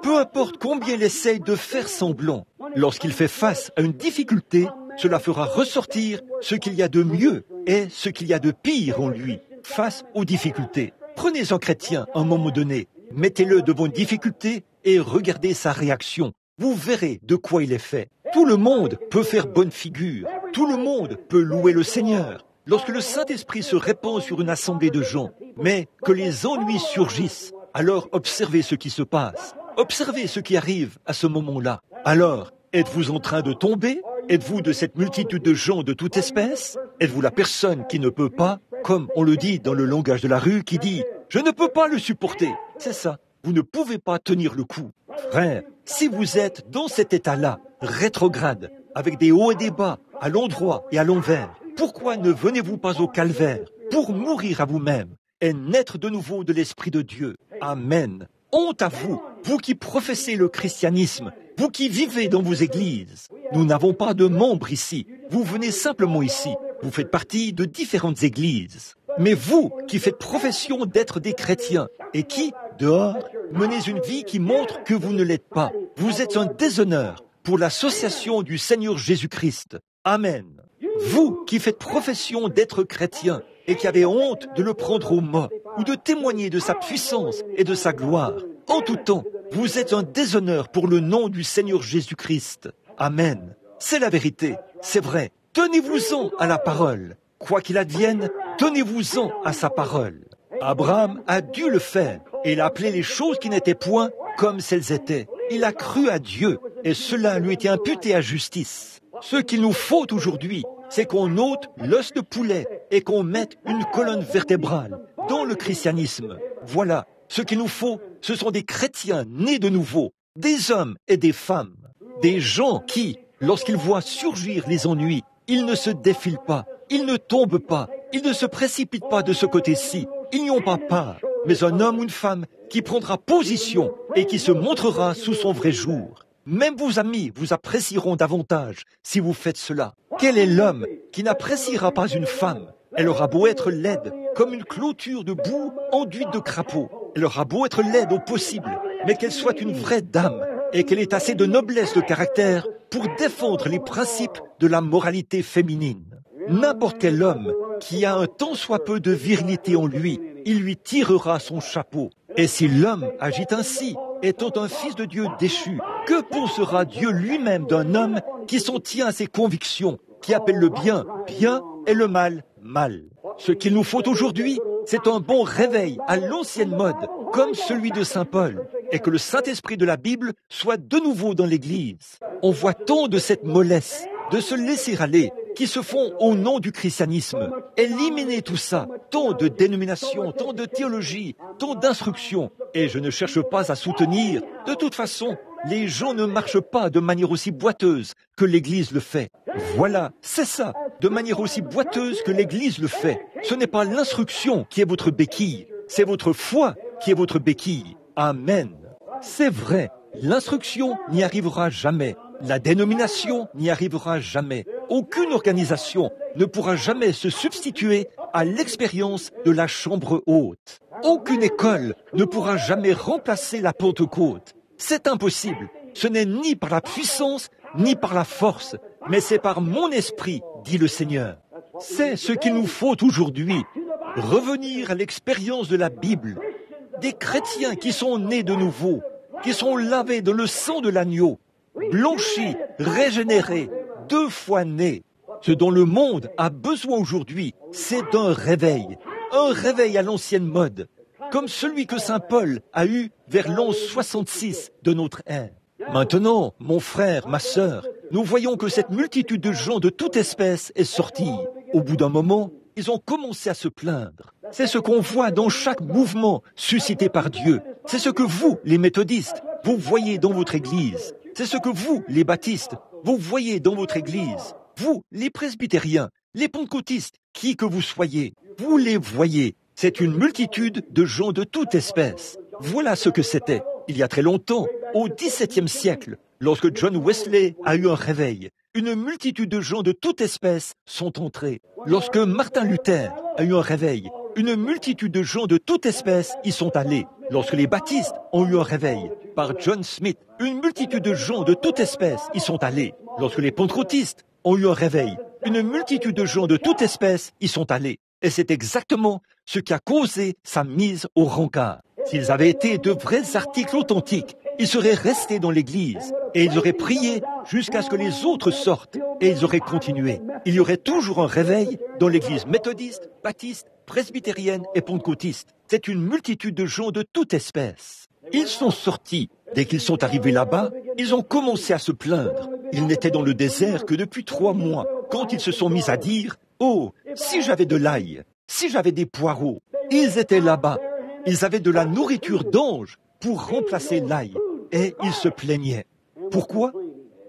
A: peu importe combien il essaye de faire semblant, lorsqu'il fait face à une difficulté, cela fera ressortir ce qu'il y a de mieux et ce qu'il y a de pire en lui face aux difficultés. Prenez un chrétien un moment donné, mettez-le devant une difficulté et regardez sa réaction. Vous verrez de quoi il est fait. Tout le monde peut faire bonne figure. Tout le monde peut louer le Seigneur. Lorsque le Saint-Esprit se répand sur une assemblée de gens, mais que les ennuis surgissent, alors observez ce qui se passe. Observez ce qui arrive à ce moment-là. Alors, êtes-vous en train de tomber? Êtes-vous de cette multitude de gens de toute espèce? Êtes-vous la personne qui ne peut pas, comme on le dit dans le langage de la rue, qui dit « Je ne peux pas le supporter ». C'est ça. Vous ne pouvez pas tenir le coup. Frère, si vous êtes dans cet état-là, rétrograde, avec des hauts et des bas, à l'endroit et à l'envers, pourquoi ne venez-vous pas au calvaire pour mourir à vous-même et naître de nouveau de l'Esprit de Dieu? Amen. Honte à vous, vous qui professez le christianisme, vous qui vivez dans vos églises. Nous n'avons pas de membres ici. Vous venez simplement ici. Vous faites partie de différentes églises. Mais vous qui faites profession d'être des chrétiens et qui, dehors, menez une vie qui montre que vous ne l'êtes pas, vous êtes un déshonneur pour l'association du Seigneur Jésus-Christ. Amen. Vous qui faites profession d'être chrétien et qui avez honte de le prendre au mot ou de témoigner de sa puissance et de sa gloire, en tout temps, vous êtes un déshonneur pour le nom du Seigneur Jésus-Christ. Amen. C'est la vérité, c'est vrai. Tenez-vous-en à la parole. Quoi qu'il advienne, tenez-vous-en à sa parole. Abraham a dû le faire et il a appelé les choses qui n'étaient point comme elles étaient. Il a cru à Dieu et cela lui était imputé à justice. Ce qu'il nous faut aujourd'hui, c'est qu'on ôte l'os de poulet et qu'on mette une colonne vertébrale dans le christianisme. Voilà, ce qu'il nous faut, ce sont des chrétiens nés de nouveau, des hommes et des femmes, des gens qui, lorsqu'ils voient surgir les ennuis, ils ne se défilent pas, ils ne tombent pas, ils ne se précipitent pas de ce côté-ci, ils n'y ont pas part, mais un homme ou une femme qui prendra position et qui se montrera sous son vrai jour. Même vos amis vous apprécieront davantage si vous faites cela. Quel est l'homme qui n'appréciera pas une femme? Elle aura beau être laide, comme une clôture de boue enduite de crapauds. Elle aura beau être laide au possible, mais qu'elle soit une vraie dame et qu'elle ait assez de noblesse de caractère pour défendre les principes de la moralité féminine. N'importe quel homme qui a un tant soit peu de virilité en lui, il lui tirera son chapeau. Et si l'homme agit ainsi, étant un fils de Dieu déchu, que pensera Dieu lui-même d'un homme qui s'en tient à ses convictions, qui appelle le bien bien et le mal mal? Ce qu'il nous faut aujourd'hui, c'est un bon réveil à l'ancienne mode, comme celui de Saint Paul, et que le Saint-Esprit de la Bible soit de nouveau dans l'Église. On voit tant de cette mollesse, de se laisser aller, qui se font au nom du christianisme. Éliminez tout ça, tant de dénominations, tant de théologie, tant d'instructions. Et je ne cherche pas à soutenir. De toute façon, les gens ne marchent pas de manière aussi boiteuse que l'Église le fait. Voilà, c'est ça, de manière aussi boiteuse que l'Église le fait. Ce n'est pas l'instruction qui est votre béquille, c'est votre foi qui est votre béquille. Amen. C'est vrai, l'instruction n'y arrivera jamais. La dénomination n'y arrivera jamais. Aucune organisation ne pourra jamais se substituer à l'expérience de la chambre haute. Aucune école ne pourra jamais remplacer la Pentecôte. C'est impossible. Ce n'est ni par la puissance, ni par la force, mais c'est par mon esprit, dit le Seigneur. C'est ce qu'il nous faut aujourd'hui. Revenir à l'expérience de la Bible. Des chrétiens qui sont nés de nouveau, qui sont lavés dans le sang de l'agneau, blanchis, régénérés, 2 fois nés. Ce dont le monde a besoin aujourd'hui, c'est d'un réveil. Un réveil à l'ancienne mode, comme celui que saint Paul a eu vers l'an 66 de notre ère. Maintenant, mon frère, ma sœur, nous voyons que cette multitude de gens de toute espèce est sortie. Au bout d'un moment, ils ont commencé à se plaindre. C'est ce qu'on voit dans chaque mouvement suscité par Dieu. C'est ce que vous, les méthodistes, vous voyez dans votre église. C'est ce que vous, les baptistes, vous voyez dans votre église. Vous, les presbytériens, les pentecôtistes, qui que vous soyez, vous les voyez. C'est une multitude de gens de toute espèce. Voilà ce que c'était, il y a très longtemps, au XVIIe siècle, lorsque John Wesley a eu un réveil. Une multitude de gens de toute espèce sont entrés. Lorsque Martin Luther a eu un réveil, une multitude de gens de toute espèce y sont allés. Lorsque les baptistes ont eu un réveil, par John Smith, une multitude de gens de toute espèce y sont allés. Lorsque les pentecôtistes ont eu un réveil, une multitude de gens de toute espèce y sont allés. Et c'est exactement ce qui a causé sa mise au rencard. S'ils avaient été de vrais articles authentiques, ils seraient restés dans l'église et ils auraient prié jusqu'à ce que les autres sortent et ils auraient continué. Il y aurait toujours un réveil dans l'église méthodiste, baptiste, presbytérienne et pentecôtiste. C'est une multitude de gens de toute espèce. Ils sont sortis. Dès qu'ils sont arrivés là-bas, ils ont commencé à se plaindre. Ils n'étaient dans le désert que depuis 3 mois, quand ils se sont mis à dire « Oh, si j'avais de l'ail, si j'avais des poireaux ». Ils étaient là-bas. Ils avaient de la nourriture d'ange pour remplacer l'ail. Et ils se plaignaient. Pourquoi?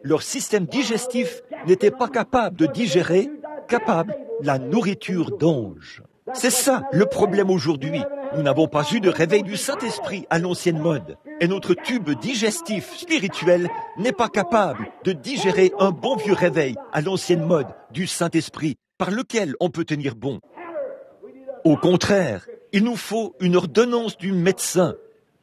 A: Leur système digestif n'était pas capable de digérer, capable la nourriture d'ange. C'est ça le problème aujourd'hui. Nous n'avons pas eu de réveil du Saint-Esprit à l'ancienne mode. Et notre tube digestif spirituel n'est pas capable de digérer un bon vieux réveil à l'ancienne mode du Saint-Esprit par lequel on peut tenir bon. Au contraire, il nous faut une ordonnance du médecin,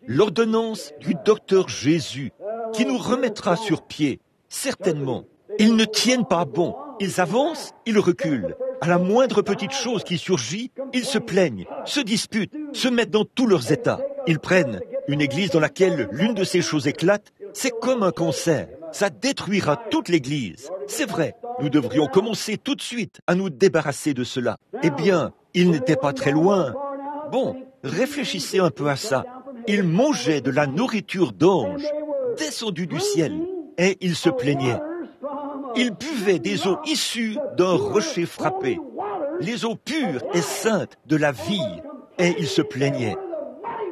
A: l'ordonnance du docteur Jésus, qui nous remettra sur pied, certainement. Ils ne tiennent pas bon, ils avancent, ils reculent. À la moindre petite chose qui surgit, ils se plaignent, se disputent, se mettent dans tous leurs états. Ils prennent une église dans laquelle l'une de ces choses éclate, c'est comme un cancer. Ça détruira toute l'église. C'est vrai, nous devrions commencer tout de suite à nous débarrasser de cela. Eh bien, ils n'étaient pas très loin. Bon, réfléchissez un peu à ça. Ils mangeaient de la nourriture d'ange, descendue du ciel, et ils se plaignaient. Ils buvaient des eaux issues d'un rocher frappé, les eaux pures et saintes de la vie, et ils se plaignaient.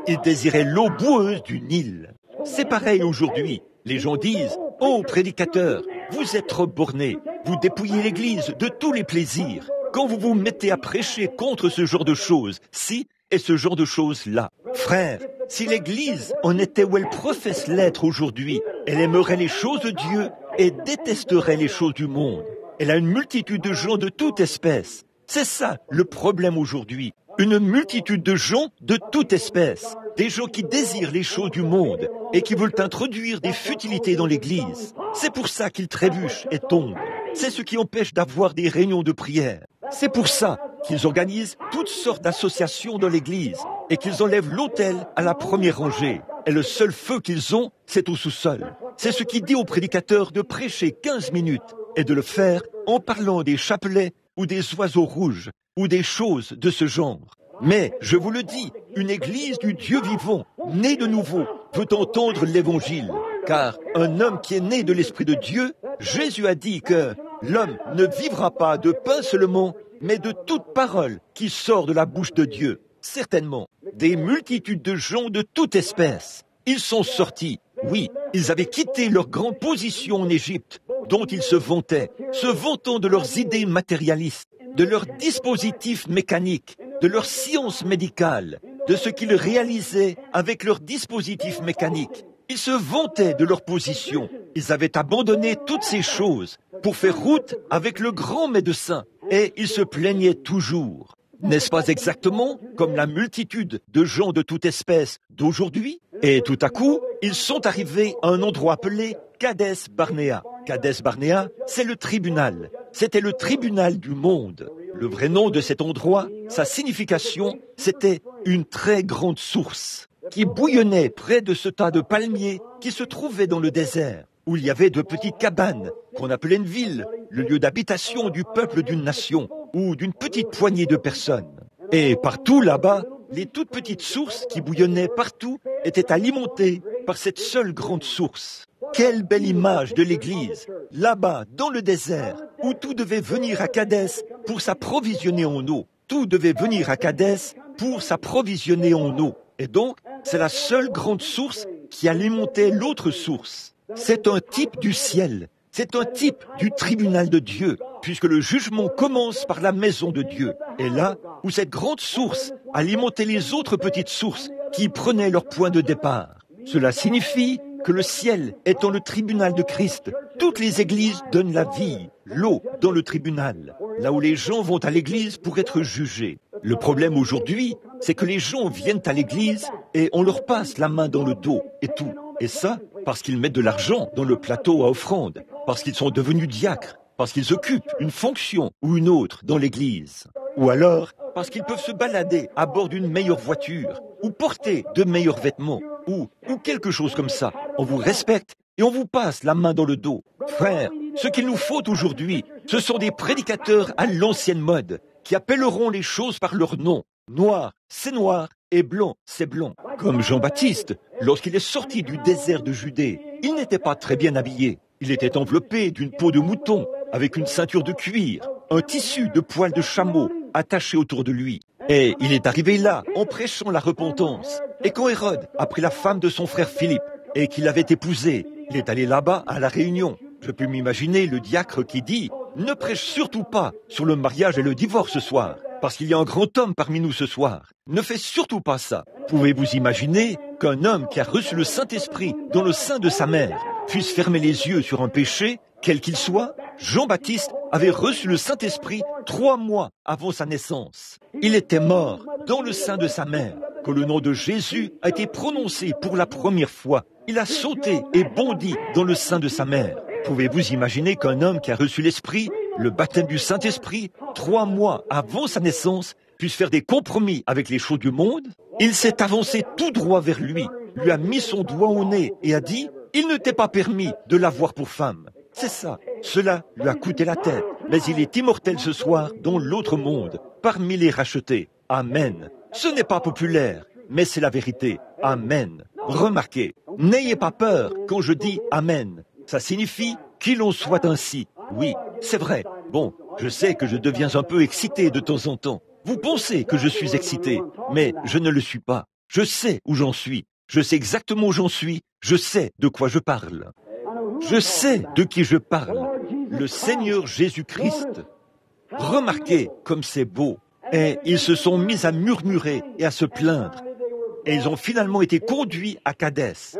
A: Ils désiraient l'eau boueuse du Nil. C'est pareil aujourd'hui. Les gens disent « Oh, prédicateur, vous êtes trop borné, vous dépouillez l'Église de tous les plaisirs. Quand vous vous mettez à prêcher contre ce genre de choses, si, et ce genre de choses-là. Frère, si l'Église en était où elle professe l'être aujourd'hui, elle aimerait les choses de Dieu et détesterait les choses du monde. Elle a une multitude de gens de toute espèce. C'est ça le problème aujourd'hui. Une multitude de gens de toute espèce. Des gens qui désirent les choses du monde et qui veulent introduire des futilités dans l'Église. C'est pour ça qu'ils trébuchent et tombent. C'est ce qui empêche d'avoir des réunions de prière. C'est pour ça qu'ils organisent toutes sortes d'associations dans l'Église et qu'ils enlèvent l'autel à la première rangée. Et le seul feu qu'ils ont, c'est au sous-sol. C'est ce qui dit aux prédicateurs de prêcher 15 minutes et de le faire en parlant des chapelets ou des oiseaux rouges ou des choses de ce genre. Mais, je vous le dis, une église du Dieu vivant, née de nouveau, veut entendre l'évangile. Car un homme qui est né de l'Esprit de Dieu, Jésus a dit que l'homme ne vivra pas de pain seulement, mais de toute parole qui sort de la bouche de Dieu. Certainement, des multitudes de gens de toute espèce. Ils sont sortis. Oui, ils avaient quitté leur grande position en Égypte, dont ils se vantaient, se vantant de leurs idées matérialistes, de leurs dispositifs mécaniques, de leur science médicale, de ce qu'ils réalisaient avec leurs dispositifs mécaniques. Ils se vantaient de leur position. Ils avaient abandonné toutes ces choses pour faire route avec le grand médecin et ils se plaignaient toujours. N'est-ce pas exactement comme la multitude de gens de toute espèce d'aujourd'hui? Et tout à coup, ils sont arrivés à un endroit appelé Kadès Barnéa. Kadès Barnéa, c'est le tribunal. C'était le tribunal du monde. Le vrai nom de cet endroit, sa signification, c'était une très grande source qui bouillonnait près de ce tas de palmiers qui se trouvait dans le désert. où il y avait de petites cabanes qu'on appelait une ville, le lieu d'habitation du peuple d'une nation ou d'une petite poignée de personnes. Et partout là-bas, les toutes petites sources qui bouillonnaient partout étaient alimentées par cette seule grande source. Quelle belle image de l'Église, là-bas, dans le désert, où tout devait venir à Kadès pour s'approvisionner en eau. Tout devait venir à Kadès pour s'approvisionner en eau. Et donc, c'est la seule grande source qui alimentait l'autre source. C'est un type du ciel. C'est un type du tribunal de Dieu, puisque le jugement commence par la maison de Dieu. Et là où cette grande source alimentait les autres petites sources qui prenaient leur point de départ. Cela signifie que le ciel étant le tribunal de Christ, toutes les églises donnent la vie, l'eau dans le tribunal, là où les gens vont à l'église pour être jugés. Le problème aujourd'hui, c'est que les gens viennent à l'église et on leur passe la main dans le dos et tout. Et ça, parce qu'ils mettent de l'argent dans le plateau à offrande, parce qu'ils sont devenus diacres, parce qu'ils occupent une fonction ou une autre dans l'église. Ou alors, parce qu'ils peuvent se balader à bord d'une meilleure voiture, ou porter de meilleurs vêtements, ou quelque chose comme ça. On vous respecte et on vous passe la main dans le dos. Frères, ce qu'il nous faut aujourd'hui, ce sont des prédicateurs à l'ancienne mode, qui appelleront les choses par leur nom. Noir, c'est noir, et blanc, c'est blanc. Comme Jean-Baptiste, lorsqu'il est sorti du désert de Judée, il n'était pas très bien habillé. Il était enveloppé d'une peau de mouton, avec une ceinture de cuir, un tissu de poils de chameau attaché autour de lui. Et il est arrivé là, en prêchant la repentance. Et quand Hérode a pris la femme de son frère Philippe, et qu'il l'avait épousée, il est allé là-bas à la réunion. Je peux m'imaginer le diacre qui dit « Ne prêche surtout pas sur le mariage et le divorce ce soir, parce qu'il y a un grand homme parmi nous ce soir. Ne fais surtout pas ça. » Pouvez-vous imaginer qu'un homme qui a reçu le Saint-Esprit dans le sein de sa mère puisse fermer les yeux sur un péché, quel qu'il soit? Jean-Baptiste avait reçu le Saint-Esprit 3 mois avant sa naissance. Il était mort dans le sein de sa mère. Quand le nom de Jésus a été prononcé pour la première fois, il a sauté et bondi dans le sein de sa mère. Pouvez-vous imaginer qu'un homme qui a reçu l'Esprit, le baptême du Saint-Esprit, 3 mois avant sa naissance, puisse faire des compromis avec les choses du monde? Il s'est avancé tout droit vers lui a mis son doigt au nez et a dit « Il ne t'est pas permis de l'avoir pour femme ». C'est ça. Cela lui a coûté la tête. Mais il est immortel ce soir dans l'autre monde, parmi les rachetés. Amen. Ce n'est pas populaire, mais c'est la vérité. Amen. Remarquez, n'ayez pas peur quand je dis Amen. Ça signifie qu'il en soit ainsi. Oui, c'est vrai. Bon, je sais que je deviens un peu excité de temps en temps. Vous pensez que je suis excité, mais je ne le suis pas. Je sais où j'en suis. Je sais exactement où j'en suis. Je sais de quoi je parle. Je sais de qui je parle. Le Seigneur Jésus-Christ. Remarquez comme c'est beau. Et ils se sont mis à murmurer et à se plaindre. Et ils ont finalement été conduits à Kadès.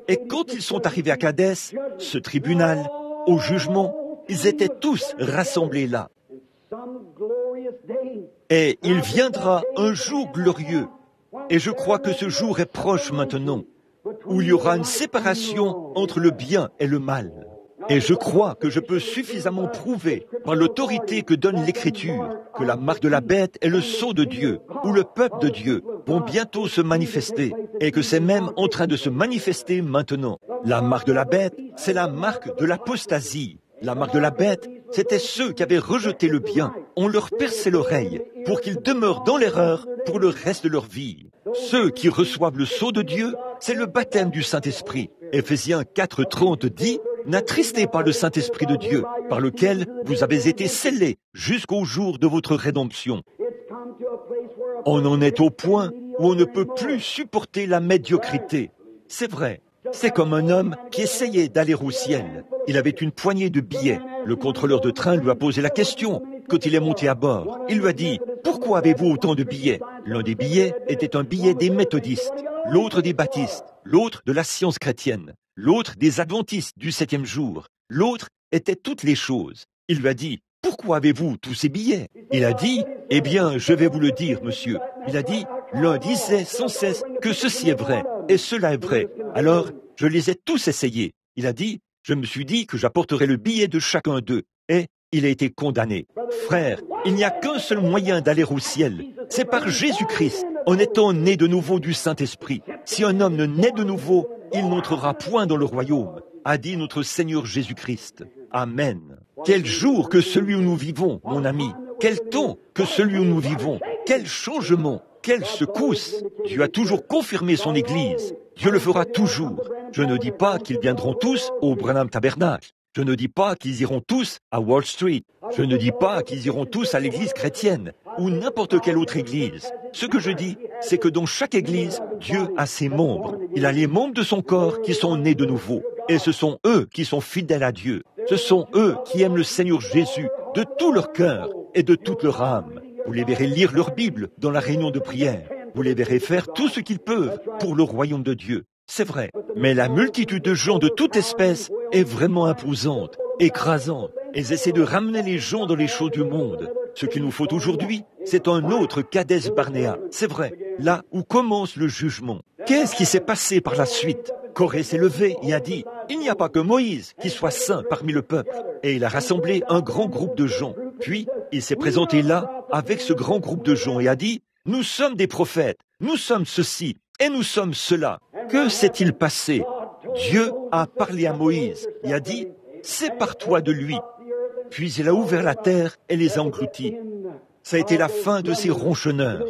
A: Et quand ils sont arrivés à Kadès, ce tribunal, au jugement, ils étaient tous rassemblés là. Et il viendra un jour glorieux. Et je crois que ce jour est proche maintenant, où il y aura une séparation entre le bien et le mal. Et je crois que je peux suffisamment prouver, par l'autorité que donne l'Écriture, que la marque de la bête est le sceau de Dieu, ou le peuple de Dieu, vont bientôt se manifester, et que c'est même en train de se manifester maintenant. La marque de la bête, c'est la marque de l'apostasie. La marque de la bête, c'était ceux qui avaient rejeté le bien. On leur perçait l'oreille pour qu'ils demeurent dans l'erreur pour le reste de leur vie. Ceux qui reçoivent le sceau de Dieu, c'est le baptême du Saint-Esprit. Éphésiens 4:30 dit « N'attristez pas le Saint-Esprit de Dieu, par lequel vous avez été scellés jusqu'au jour de votre rédemption. » On en est au point où on ne peut plus supporter la médiocrité. C'est vrai. C'est comme un homme qui essayait d'aller au ciel. Il avait une poignée de billets. Le contrôleur de train lui a posé la question quand il est monté à bord. Il lui a dit « Pourquoi avez-vous autant de billets ?» L'un des billets était un billet des méthodistes, l'autre des baptistes, l'autre de la science chrétienne, l'autre des adventistes du 7e jour, l'autre était toutes les choses. Il lui a dit « Pourquoi avez-vous tous ces billets ?» Il a dit « Eh bien, je vais vous le dire, monsieur. » Il a dit « L'un disait sans cesse que ceci est vrai, et cela est vrai. Alors, je les ai tous essayés. » Il a dit « Je me suis dit que j'apporterais le billet de chacun d'eux. » Et il a été condamné. Frère, il n'y a qu'un seul moyen d'aller au ciel. C'est par Jésus-Christ, en étant né de nouveau du Saint-Esprit. Si un homme ne naît de nouveau, il n'entrera point dans le royaume. a dit notre Seigneur Jésus-Christ. Amen. Quel jour que celui où nous vivons, mon ami. Quel temps que celui où nous vivons. Quel changement. Quelle secousse. Dieu a toujours confirmé son Église. Dieu le fera toujours. Je ne dis pas qu'ils viendront tous au Branham Tabernacle. Je ne dis pas qu'ils iront tous à Wall Street. Je ne dis pas qu'ils iront tous à l'église chrétienne ou n'importe quelle autre église. Ce que je dis, c'est que dans chaque église, Dieu a ses membres. Il a les membres de son corps qui sont nés de nouveau. Et ce sont eux qui sont fidèles à Dieu. Ce sont eux qui aiment le Seigneur Jésus de tout leur cœur et de toute leur âme. Vous les verrez lire leur Bible dans la réunion de prière. Vous les verrez faire tout ce qu'ils peuvent pour le royaume de Dieu. C'est vrai. Mais la multitude de gens de toute espèce est vraiment imposante, écrasante. Elles essaient de ramener les gens dans les choses du monde. Ce qu'il nous faut aujourd'hui, c'est un autre Kadès Barnéa. C'est vrai, là où commence le jugement. Qu'est-ce qui s'est passé par la suite? Corée s'est levé et a dit, il n'y a pas que Moïse qui soit saint parmi le peuple. Et il a rassemblé un grand groupe de gens. Puis, il s'est présenté là, avec ce grand groupe de gens, et a dit, nous sommes des prophètes, nous sommes ceci, et nous sommes cela. Que s'est-il passé? Dieu a parlé à Moïse et a dit, sépare-toi de lui. Puis il a ouvert la terre et les a engloutis. Ça a été la fin de ces ronchonneurs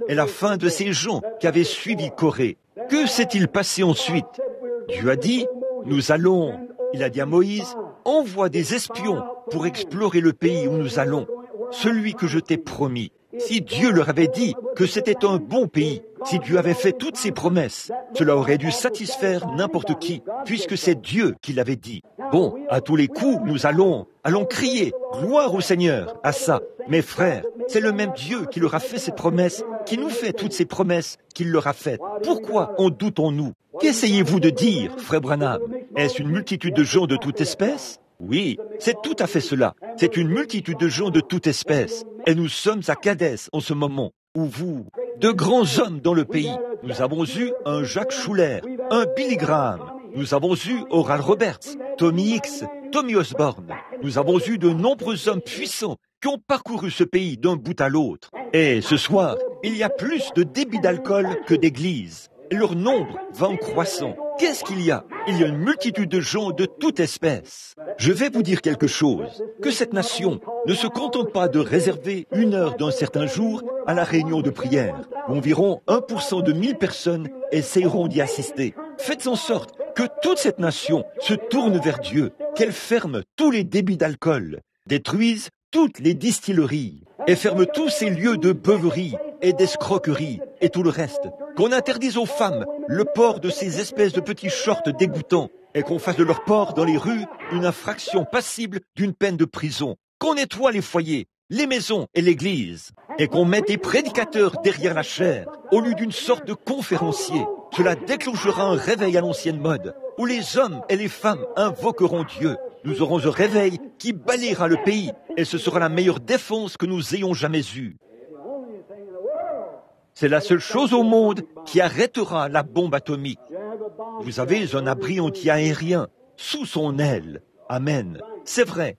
A: et la fin de ces gens qui avaient suivi Corée. Que s'est-il passé ensuite? Dieu a dit, il a dit à Moïse, envoie des espions pour explorer le pays où nous allons, celui que je t'ai promis. Si Dieu leur avait dit que c'était un bon pays, si Dieu avait fait toutes ses promesses, cela aurait dû satisfaire n'importe qui, puisque c'est Dieu qui l'avait dit. Bon, à tous les coups, nous allons crier « Gloire au Seigneur » à ça. Mes frères, c'est le même Dieu qui leur a fait ces promesses, qui nous fait toutes ces promesses qu'il leur a faites. Pourquoi en doutons-nous? Qu'essayez-vous de dire, frère Branham? Est-ce une multitude de gens de toute espèce? Oui, c'est tout à fait cela. C'est une multitude de gens de toute espèce. Et nous sommes à Kadès en ce moment, où vous, de grands hommes dans le pays, nous avons eu un Jacques Schuller, un Billy Graham, nous avons eu Oral Roberts, Tommy Hicks, Tommy Osborne. Nous avons eu de nombreux hommes puissants qui ont parcouru ce pays d'un bout à l'autre. Et ce soir, il y a plus de débit d'alcool que d'églises. Leur nombre va en croissant. Qu'est-ce qu'il y a? Il y a une multitude de gens de toute espèce. Je vais vous dire quelque chose, que cette nation ne se contente pas de réserver 1 heure d'un certain jour à la réunion de prière. Environ 1% de 1000 personnes essayeront d'y assister. Faites en sorte que toute cette nation se tourne vers Dieu, qu'elle ferme tous les débits d'alcool, détruise toutes les distilleries et ferme tous ces lieux de beuverie et d'escroquerie et tout le reste. Qu'on interdise aux femmes le port de ces espèces de petits shorts dégoûtants et qu'on fasse de leur port dans les rues une infraction passible d'une peine de prison. Qu'on nettoie les foyers, les maisons et l'église et qu'on mette des prédicateurs derrière la chaire au lieu d'une sorte de conférencier. Cela déclenchera un réveil à l'ancienne mode où les hommes et les femmes invoqueront Dieu. Nous aurons un réveil qui balayera le pays et ce sera la meilleure défense que nous ayons jamais eue. C'est la seule chose au monde qui arrêtera la bombe atomique. Vous avez un abri anti-aérien sous son aile. Amen. C'est vrai.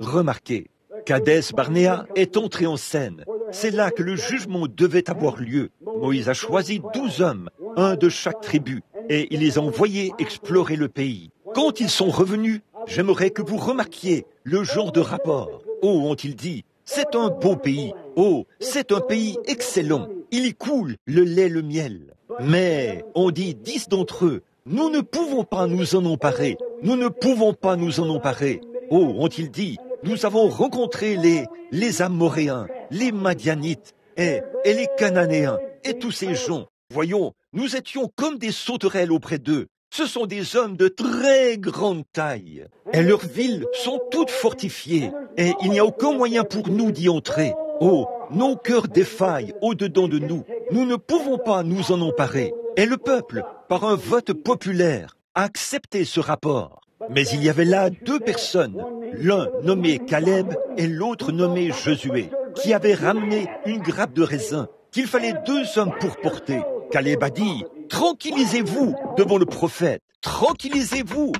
A: Remarquez, Kadès Barnéa est entré en scène. C'est là que le jugement devait avoir lieu. Moïse a choisi 12 hommes, un de chaque tribu, et il les a envoyés explorer le pays. Quand ils sont revenus, j'aimerais que vous remarquiez le genre de rapport. Oh, ont-ils dit, c'est un beau pays. Oh, c'est un pays excellent. Il y coule le lait, le miel. Mais, on dit 10 d'entre eux, nous ne pouvons pas nous en emparer. Nous ne pouvons pas nous en emparer. Oh, ont-ils dit, nous avons rencontré les Amoréens, les Madianites et les Cananéens et tous ces gens. Voyons, nous étions comme des sauterelles auprès d'eux. Ce sont des hommes de très grande taille. Et leurs villes sont toutes fortifiées. Et il n'y a aucun moyen pour nous d'y entrer. Oh, nos cœurs défaillent au-dedans de nous. Nous ne pouvons pas nous en emparer. Et le peuple, par un vote populaire, a accepté ce rapport. Mais il y avait là 2 personnes, l'un nommé Caleb et l'autre nommé Josué, qui avaient ramené une grappe de raisin qu'il fallait 2 hommes pour porter. Caleb a dit, « Tranquillisez-vous devant le prophète, tranquillisez-vous !»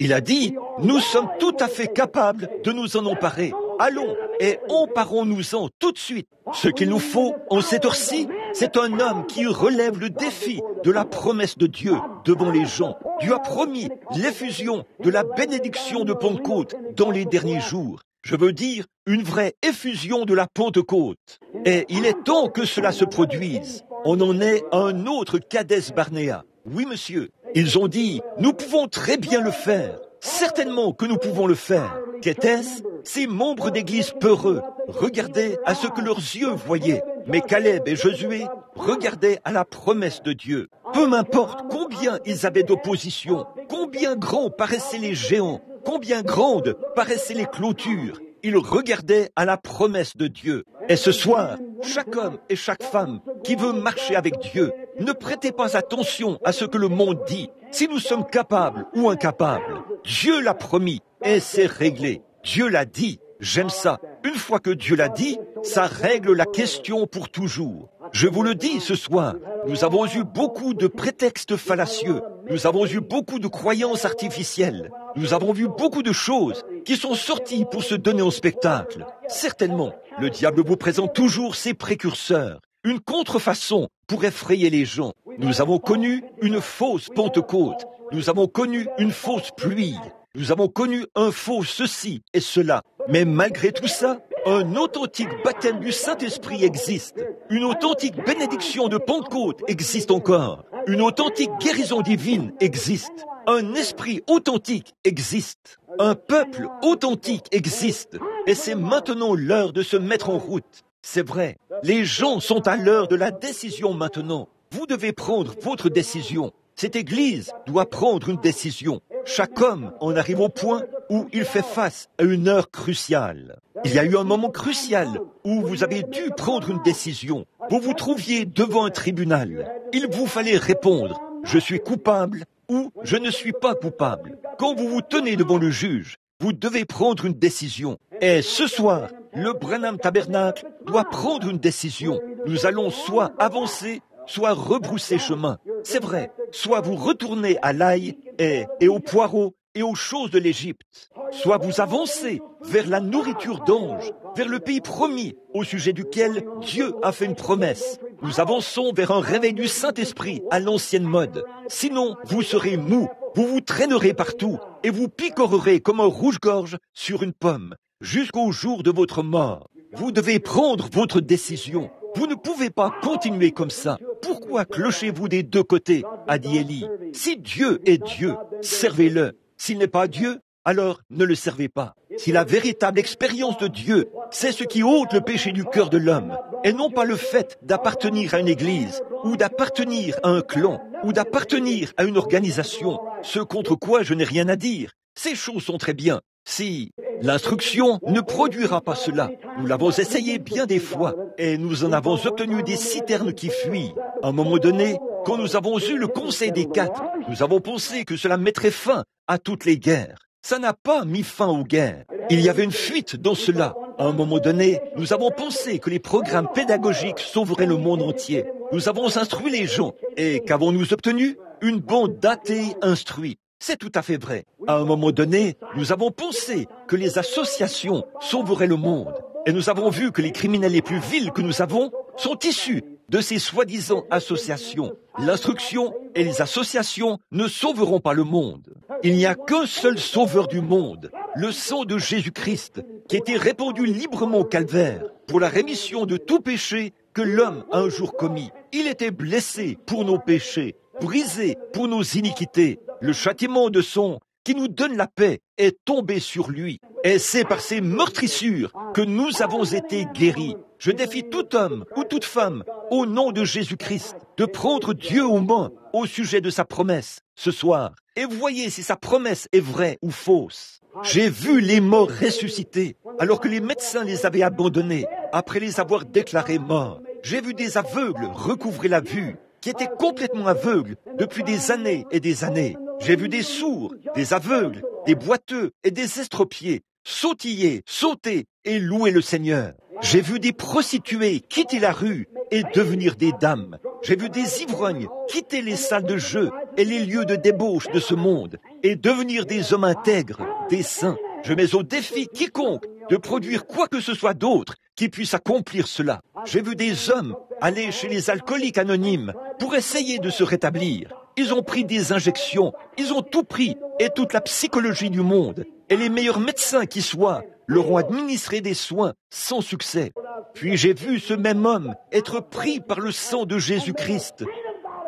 A: Il a dit, « Nous sommes tout à fait capables de nous en emparer. Allons et emparons-nous-en tout de suite. Ce qu'il nous faut en cette heure-ci, C'est un homme qui relève le défi de la promesse de Dieu devant les gens. Dieu a promis l'effusion de la bénédiction de Pentecôte dans les derniers jours. Je veux dire, une vraie effusion de la Pentecôte. Et il est temps que cela se produise. On en est à un autre Kadès Barnéa. Oui, monsieur. Ils ont dit, nous pouvons très bien le faire. Certainement que nous pouvons le faire. Qu'était-ce? Ces membres d'église peureux regardaient à ce que leurs yeux voyaient. Mais Caleb et Josué regardaient à la promesse de Dieu. Peu m'importe combien ils avaient d'opposition, combien grands paraissaient les géants, combien grandes paraissaient les clôtures, ils regardaient à la promesse de Dieu. Et ce soir, chaque homme et chaque femme qui veut marcher avec Dieu, ne prêtez pas attention à ce que le monde dit. Si nous sommes capables ou incapables, Dieu l'a promis et c'est réglé. Dieu l'a dit. J'aime ça. Une fois que Dieu l'a dit, ça règle la question pour toujours. Je vous le dis ce soir, nous avons eu beaucoup de prétextes fallacieux. Nous avons eu beaucoup de croyances artificielles. Nous avons vu beaucoup de choses qui sont sorties pour se donner au spectacle. Certainement, le diable vous présente toujours ses précurseurs, une contrefaçon pour effrayer les gens. Nous avons connu une fausse Pentecôte. Nous avons connu une fausse pluie. Nous avons connu un faux ceci et cela. Mais malgré tout ça, un authentique baptême du Saint-Esprit existe. Une authentique bénédiction de Pentecôte existe encore. Une authentique guérison divine existe. Un esprit authentique existe. Un peuple authentique existe. Et c'est maintenant l'heure de se mettre en route. C'est vrai, les gens sont à l'heure de la décision maintenant. Vous devez prendre votre décision. Cette Église doit prendre une décision. Chaque homme en arrive au point où il fait face à une heure cruciale. Il y a eu un moment crucial où vous avez dû prendre une décision. Vous vous trouviez devant un tribunal. Il vous fallait répondre « Je suis coupable » ou « Je ne suis pas coupable ». Quand vous vous tenez devant le juge, vous devez prendre une décision. Et ce soir, le Branham Tabernacle doit prendre une décision. Nous allons soit avancer, soit rebrousser chemin. C'est vrai, soit vous retournez à l'ail et aux poireaux et aux choses de l'Égypte, soit vous avancez vers la nourriture d'anges, vers le pays promis au sujet duquel Dieu a fait une promesse. Nous avançons vers un réveil du Saint-Esprit à l'ancienne mode. Sinon, vous serez mou, vous vous traînerez partout et vous picorerez comme un rouge-gorge sur une pomme jusqu'au jour de votre mort. Vous devez prendre votre décision. Vous ne pouvez pas continuer comme ça. Pourquoi clochez-vous des deux côtés, a dit Élie. Si Dieu est Dieu, servez-le. S'il n'est pas Dieu, alors ne le servez pas. Si la véritable expérience de Dieu, c'est ce qui ôte le péché du cœur de l'homme, et non pas le fait d'appartenir à une église, ou d'appartenir à un clan, ou d'appartenir à une organisation, ce contre quoi je n'ai rien à dire. Ces choses sont très bien. Si l'instruction ne produira pas cela, nous l'avons essayé bien des fois et nous en avons obtenu des citernes qui fuient. À un moment donné, quand nous avons eu le conseil des quatre, nous avons pensé que cela mettrait fin à toutes les guerres. Ça n'a pas mis fin aux guerres. Il y avait une fuite dans cela. À un moment donné, nous avons pensé que les programmes pédagogiques sauveraient le monde entier. Nous avons instruit les gens. Et qu'avons-nous obtenu? Une bande d'athées instruits. C'est tout à fait vrai. À un moment donné, nous avons pensé que les associations sauveraient le monde. Et nous avons vu que les criminels les plus vils que nous avons sont issus de ces soi-disant associations. L'instruction et les associations ne sauveront pas le monde. Il n'y a qu'un seul sauveur du monde, le sang de Jésus-Christ, qui a été répandu librement au calvaire pour la rémission de tout péché que l'homme a un jour commis. Il était blessé pour nos péchés, brisé pour nos iniquités. Le châtiment de son qui nous donne la paix est tombé sur lui. Et c'est par ces meurtrissures que nous avons été guéris. Je défie tout homme ou toute femme, au nom de Jésus-Christ, de prendre Dieu aux mains au sujet de sa promesse ce soir. Et voyez si sa promesse est vraie ou fausse. J'ai vu les morts ressusciter, alors que les médecins les avaient abandonnés, après les avoir déclarés morts. J'ai vu des aveugles recouvrer la vue, qui étaient complètement aveugles depuis des années et des années. J'ai vu des sourds, des aveugles, des boiteux et des estropiés sautiller, sauter et louer le Seigneur. J'ai vu des prostituées quitter la rue et devenir des dames. J'ai vu des ivrognes quitter les salles de jeu et les lieux de débauche de ce monde et devenir des hommes intègres, des saints. Je mets au défi quiconque de produire quoi que ce soit d'autre qui puisse accomplir cela. J'ai vu des hommes aller chez les alcooliques anonymes pour essayer de se rétablir. Ils ont pris des injections, ils ont tout pris, et toute la psychologie du monde, et les meilleurs médecins qui soient, leur ont administré des soins sans succès. Puis j'ai vu ce même homme être pris par le sang de Jésus-Christ,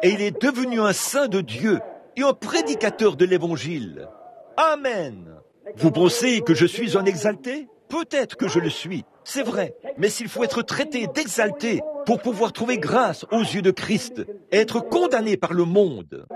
A: et il est devenu un saint de Dieu et un prédicateur de l'Évangile. Amen. Vous pensez que je suis un exalté? Peut-être que je le suis, c'est vrai, mais s'il faut être traité d'exalté pour pouvoir trouver grâce aux yeux de Christ, et être condamné par le monde,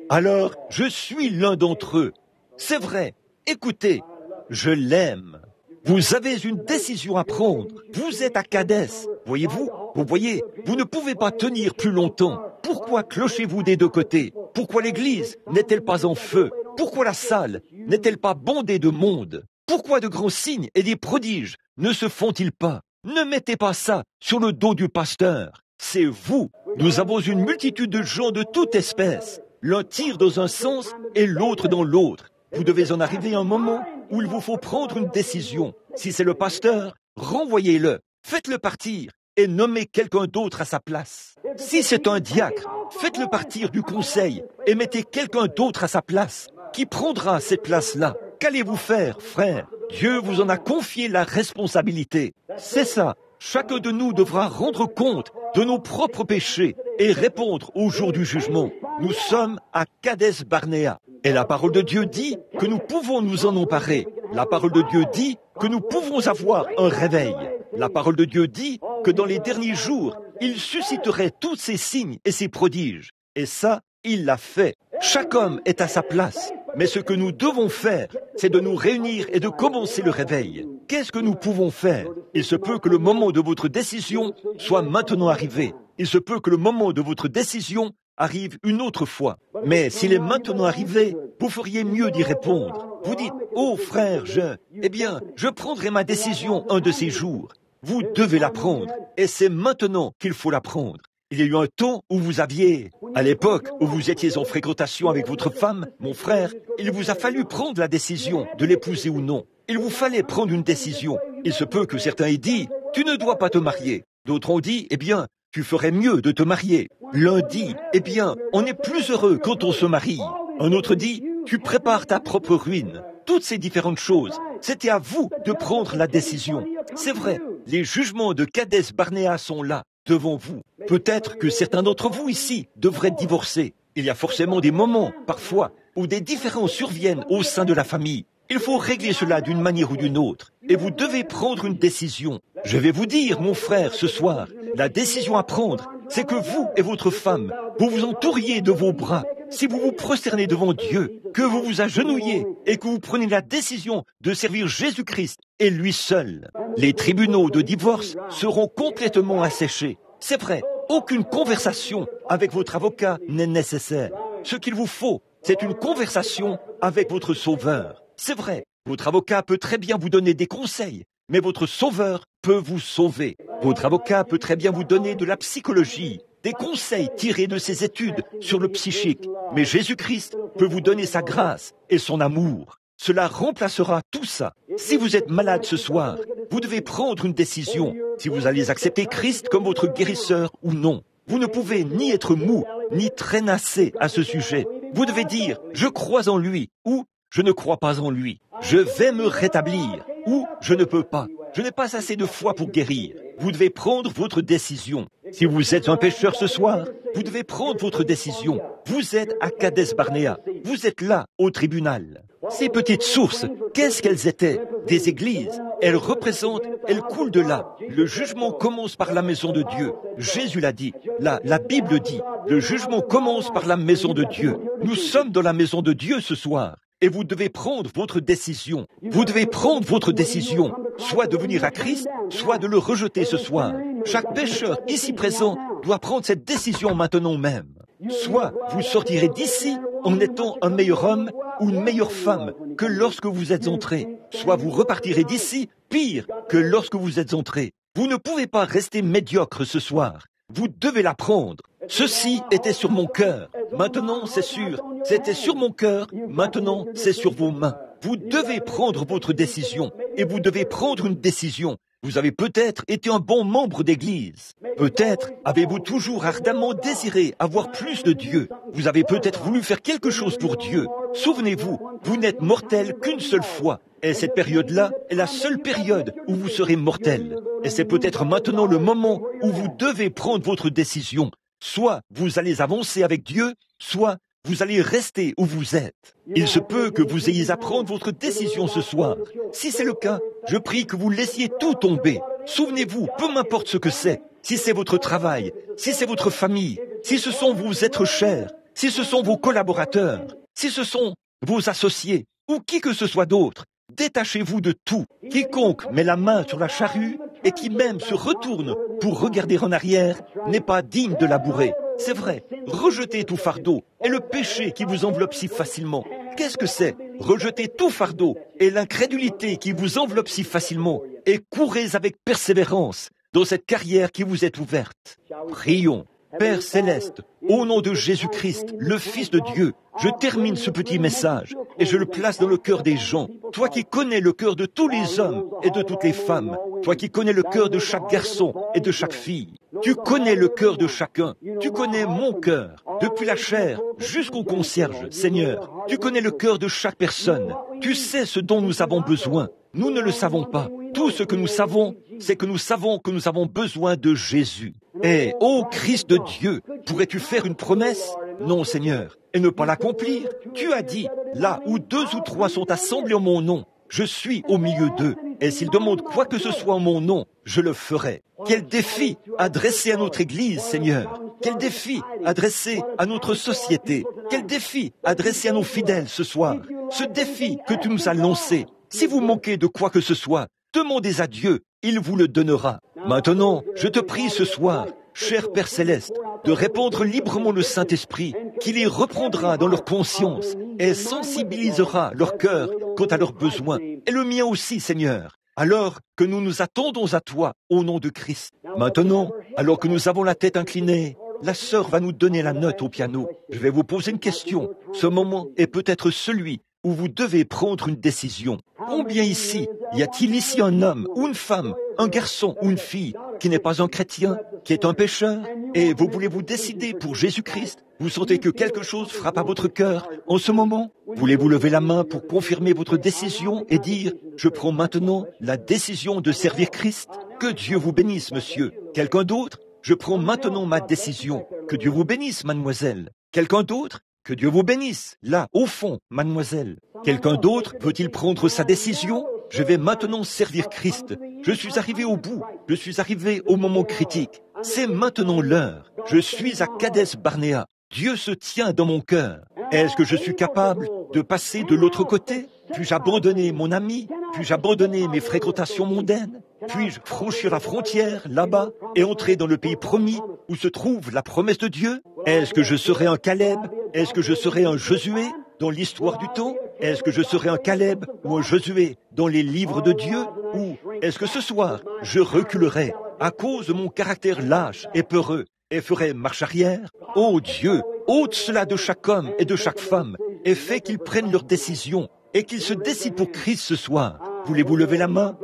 A: alors je suis l'un d'entre eux. C'est vrai, écoutez, je l'aime. Vous avez une décision à prendre. Vous êtes à Kadès. Voyez-vous? Vous voyez, vous ne pouvez pas tenir plus longtemps. Pourquoi clochez-vous des deux côtés? Pourquoi l'église n'est-elle pas en feu? Pourquoi la salle n'est-elle pas bondée de monde? Pourquoi de grands signes et des prodiges ne se font-ils pas? Ne mettez pas ça sur le dos du pasteur. C'est vous. Nous avons une multitude de gens de toute espèce. L'un tire dans un sens et l'autre dans l'autre. Vous devez en arriver à un moment où il vous faut prendre une décision. Si c'est le pasteur, renvoyez-le, faites-le partir et nommez quelqu'un d'autre à sa place. Si c'est un diacre, faites-le partir du conseil et mettez quelqu'un d'autre à sa place. Qui prendra cette place-là? Qu'allez-vous faire, frère? Dieu vous en a confié la responsabilité. C'est ça. Chacun de nous devra rendre compte de nos propres péchés et répondre au jour du jugement. Nous sommes à Kadès Barnéa. Et la parole de Dieu dit que nous pouvons nous en emparer. La parole de Dieu dit que nous pouvons avoir un réveil. La parole de Dieu dit que dans les derniers jours, il susciterait tous ces signes et ces prodiges. Et ça, il l'a fait. Chaque homme est à sa place. Mais ce que nous devons faire, c'est de nous réunir et de commencer le réveil. Qu'est-ce que nous pouvons faire? Il se peut que le moment de votre décision soit maintenant arrivé. Il se peut que le moment de votre décision arrive une autre fois. Mais s'il est maintenant arrivé, vous feriez mieux d'y répondre. Vous dites, « Oh frère, je prendrai ma décision un de ces jours. » Vous devez la prendre, et c'est maintenant qu'il faut la prendre. Il y a eu un temps où vous aviez, à l'époque où vous étiez en fréquentation avec votre femme, mon frère, il vous a fallu prendre la décision de l'épouser ou non. Il vous fallait prendre une décision. Il se peut que certains aient dit, « Tu ne dois pas te marier. » D'autres ont dit, « Eh bien, tu ferais mieux de te marier. » L'un dit, « Eh bien, on est plus heureux quand on se marie. » Un autre dit, « Tu prépares ta propre ruine. » Toutes ces différentes choses, c'était à vous de prendre la décision. C'est vrai, les jugements de Kadès Barnéa sont là, devant vous. Peut-être que certains d'entre vous ici devraient divorcer. Il y a forcément des moments, parfois, où des différends surviennent au sein de la famille. Il faut régler cela d'une manière ou d'une autre. Et vous devez prendre une décision. Je vais vous dire, mon frère, ce soir, la décision à prendre, c'est que vous et votre femme, vous vous entouriez de vos bras. Si vous vous prosternez devant Dieu, que vous vous agenouillez et que vous prenez la décision de servir Jésus-Christ et lui seul, les tribunaux de divorce seront complètement asséchés. C'est vrai, aucune conversation avec votre avocat n'est nécessaire. Ce qu'il vous faut, c'est une conversation avec votre Sauveur. C'est vrai, votre avocat peut très bien vous donner des conseils, mais votre Sauveur peut vous sauver. Votre avocat peut très bien vous donner de la psychologie, des conseils tirés de ses études sur le psychique. Mais Jésus-Christ peut vous donner sa grâce et son amour. Cela remplacera tout ça. Si vous êtes malade ce soir, vous devez prendre une décision. Si vous allez accepter Christ comme votre guérisseur ou non. Vous ne pouvez ni être mou, ni traînasser à ce sujet. Vous devez dire, je crois en lui, ou je ne crois pas en lui. Je vais me rétablir, ou je ne peux pas. Je n'ai pas assez de foi pour guérir. Vous devez prendre votre décision. Si vous êtes un pécheur ce soir, vous devez prendre votre décision. Vous êtes à Kadès Barnéa. Vous êtes là, au tribunal. Ces petites sources, qu'est-ce qu'elles étaient? Des églises. Elles représentent, elles coulent de là. Le jugement commence par la maison de Dieu. Jésus l'a dit. La Bible dit, le jugement commence par la maison de Dieu. Nous sommes dans la maison de Dieu ce soir. Et vous devez prendre votre décision. Vous devez prendre votre décision, soit de venir à Christ, soit de le rejeter ce soir. Chaque pécheur ici présent doit prendre cette décision maintenant même. Soit vous sortirez d'ici en étant un meilleur homme ou une meilleure femme que lorsque vous êtes entré. Soit vous repartirez d'ici pire que lorsque vous êtes entré. Vous ne pouvez pas rester médiocre ce soir. Vous devez la prendre. Ceci était sur mon cœur. Maintenant, c'est sûr. C'était sur mon cœur. Maintenant, c'est sur vos mains. Vous devez prendre votre décision. Et vous devez prendre une décision. Vous avez peut-être été un bon membre d'église. Peut-être avez-vous toujours ardemment désiré avoir plus de Dieu. Vous avez peut-être voulu faire quelque chose pour Dieu. Souvenez-vous, vous n'êtes mortel qu'une seule fois. Et cette période-là est la seule période où vous serez mortel. Et c'est peut-être maintenant le moment où vous devez prendre votre décision. Soit vous allez avancer avec Dieu, soit vous allez rester où vous êtes. Il se peut que vous ayez à prendre votre décision ce soir. Si c'est le cas, je prie que vous laissiez tout tomber. Souvenez-vous, peu m'importe ce que c'est, si c'est votre travail, si c'est votre famille, si ce sont vos êtres chers, si ce sont vos collaborateurs, si ce sont vos associés, ou qui que ce soit d'autre, détachez-vous de tout. Quiconque met la main sur la charrue et qui même se retourne pour regarder en arrière n'est pas digne de labourer. C'est vrai, rejetez tout fardeau et le péché qui vous enveloppe si facilement. Qu'est-ce que c'est? Rejetez tout fardeau et l'incrédulité qui vous enveloppe si facilement et courez avec persévérance dans cette carrière qui vous est ouverte. Prions. Père Céleste, au nom de Jésus-Christ, le Fils de Dieu, je termine ce petit message et je le place dans le cœur des gens. Toi qui connais le cœur de tous les hommes et de toutes les femmes, toi qui connais le cœur de chaque garçon et de chaque fille, tu connais le cœur de chacun, tu connais mon cœur, depuis la chair jusqu'au concierge, Seigneur. Tu connais le cœur de chaque personne, tu sais ce dont nous avons besoin. Nous ne le savons pas. Tout ce que nous savons, c'est que nous savons que nous avons besoin de Jésus. Et, ô Christ de Dieu, pourrais-tu faire une promesse? Non, Seigneur, et ne pas l'accomplir. Tu as dit, là où 2 ou 3 sont assemblés en mon nom, je suis au milieu d'eux. Et s'ils demandent quoi que ce soit en mon nom, je le ferai. Quel défi adressé à notre Église, Seigneur. Quel défi adressé à notre société. Quel défi adressé à nos fidèles ce soir. Ce défi que tu nous as lancé. Si vous manquez de quoi que ce soit, demandez à Dieu, il vous le donnera. Maintenant, je te prie ce soir, cher Père Céleste, de répandre librement le Saint-Esprit, qui les reprendra dans leur conscience et sensibilisera leur cœur quant à leurs besoins, et le mien aussi, Seigneur, alors que nous nous attendons à toi au nom de Christ. Maintenant, alors que nous avons la tête inclinée, la sœur va nous donner la note au piano. Je vais vous poser une question. Ce moment est peut-être celui où vous devez prendre une décision. Combien ici, y a-t-il ici un homme ou une femme, un garçon ou une fille qui n'est pas un chrétien, qui est un pécheur, et vous voulez vous décider pour Jésus-Christ? Vous sentez que quelque chose frappe à votre cœur en ce moment? Voulez-vous lever la main pour confirmer votre décision et dire « Je prends maintenant la décision de servir Christ ». Que Dieu vous bénisse, monsieur. Quelqu'un d'autre? Je prends maintenant ma décision. Que Dieu vous bénisse, mademoiselle. Quelqu'un d'autre? Que Dieu vous bénisse, là, au fond, mademoiselle. Quelqu'un d'autre peut-il prendre sa décision? Je vais maintenant servir Christ. Je suis arrivé au bout. Je suis arrivé au moment critique. C'est maintenant l'heure. Je suis à Kadesh Barnéa. Dieu se tient dans mon cœur. Est-ce que je suis capable de passer de l'autre côté? Puis-je abandonner mon ami? Puis-je abandonner mes fréquentations mondaines? Puis-je franchir la frontière, là-bas, et entrer dans le pays promis, où se trouve la promesse de Dieu? Est-ce que je serai un Caleb? Est-ce que je serai un Josué dans l'histoire du temps? Est-ce que je serai un Caleb ou un Josué dans les livres de Dieu? Ou est-ce que ce soir, je reculerai à cause de mon caractère lâche et peureux et ferai marche arrière? Ô Dieu, ôte cela de chaque homme et de chaque femme et fais qu'ils prennent leurs décisions et qu'ils se décident pour Christ ce soir. Voulez-vous lever la main?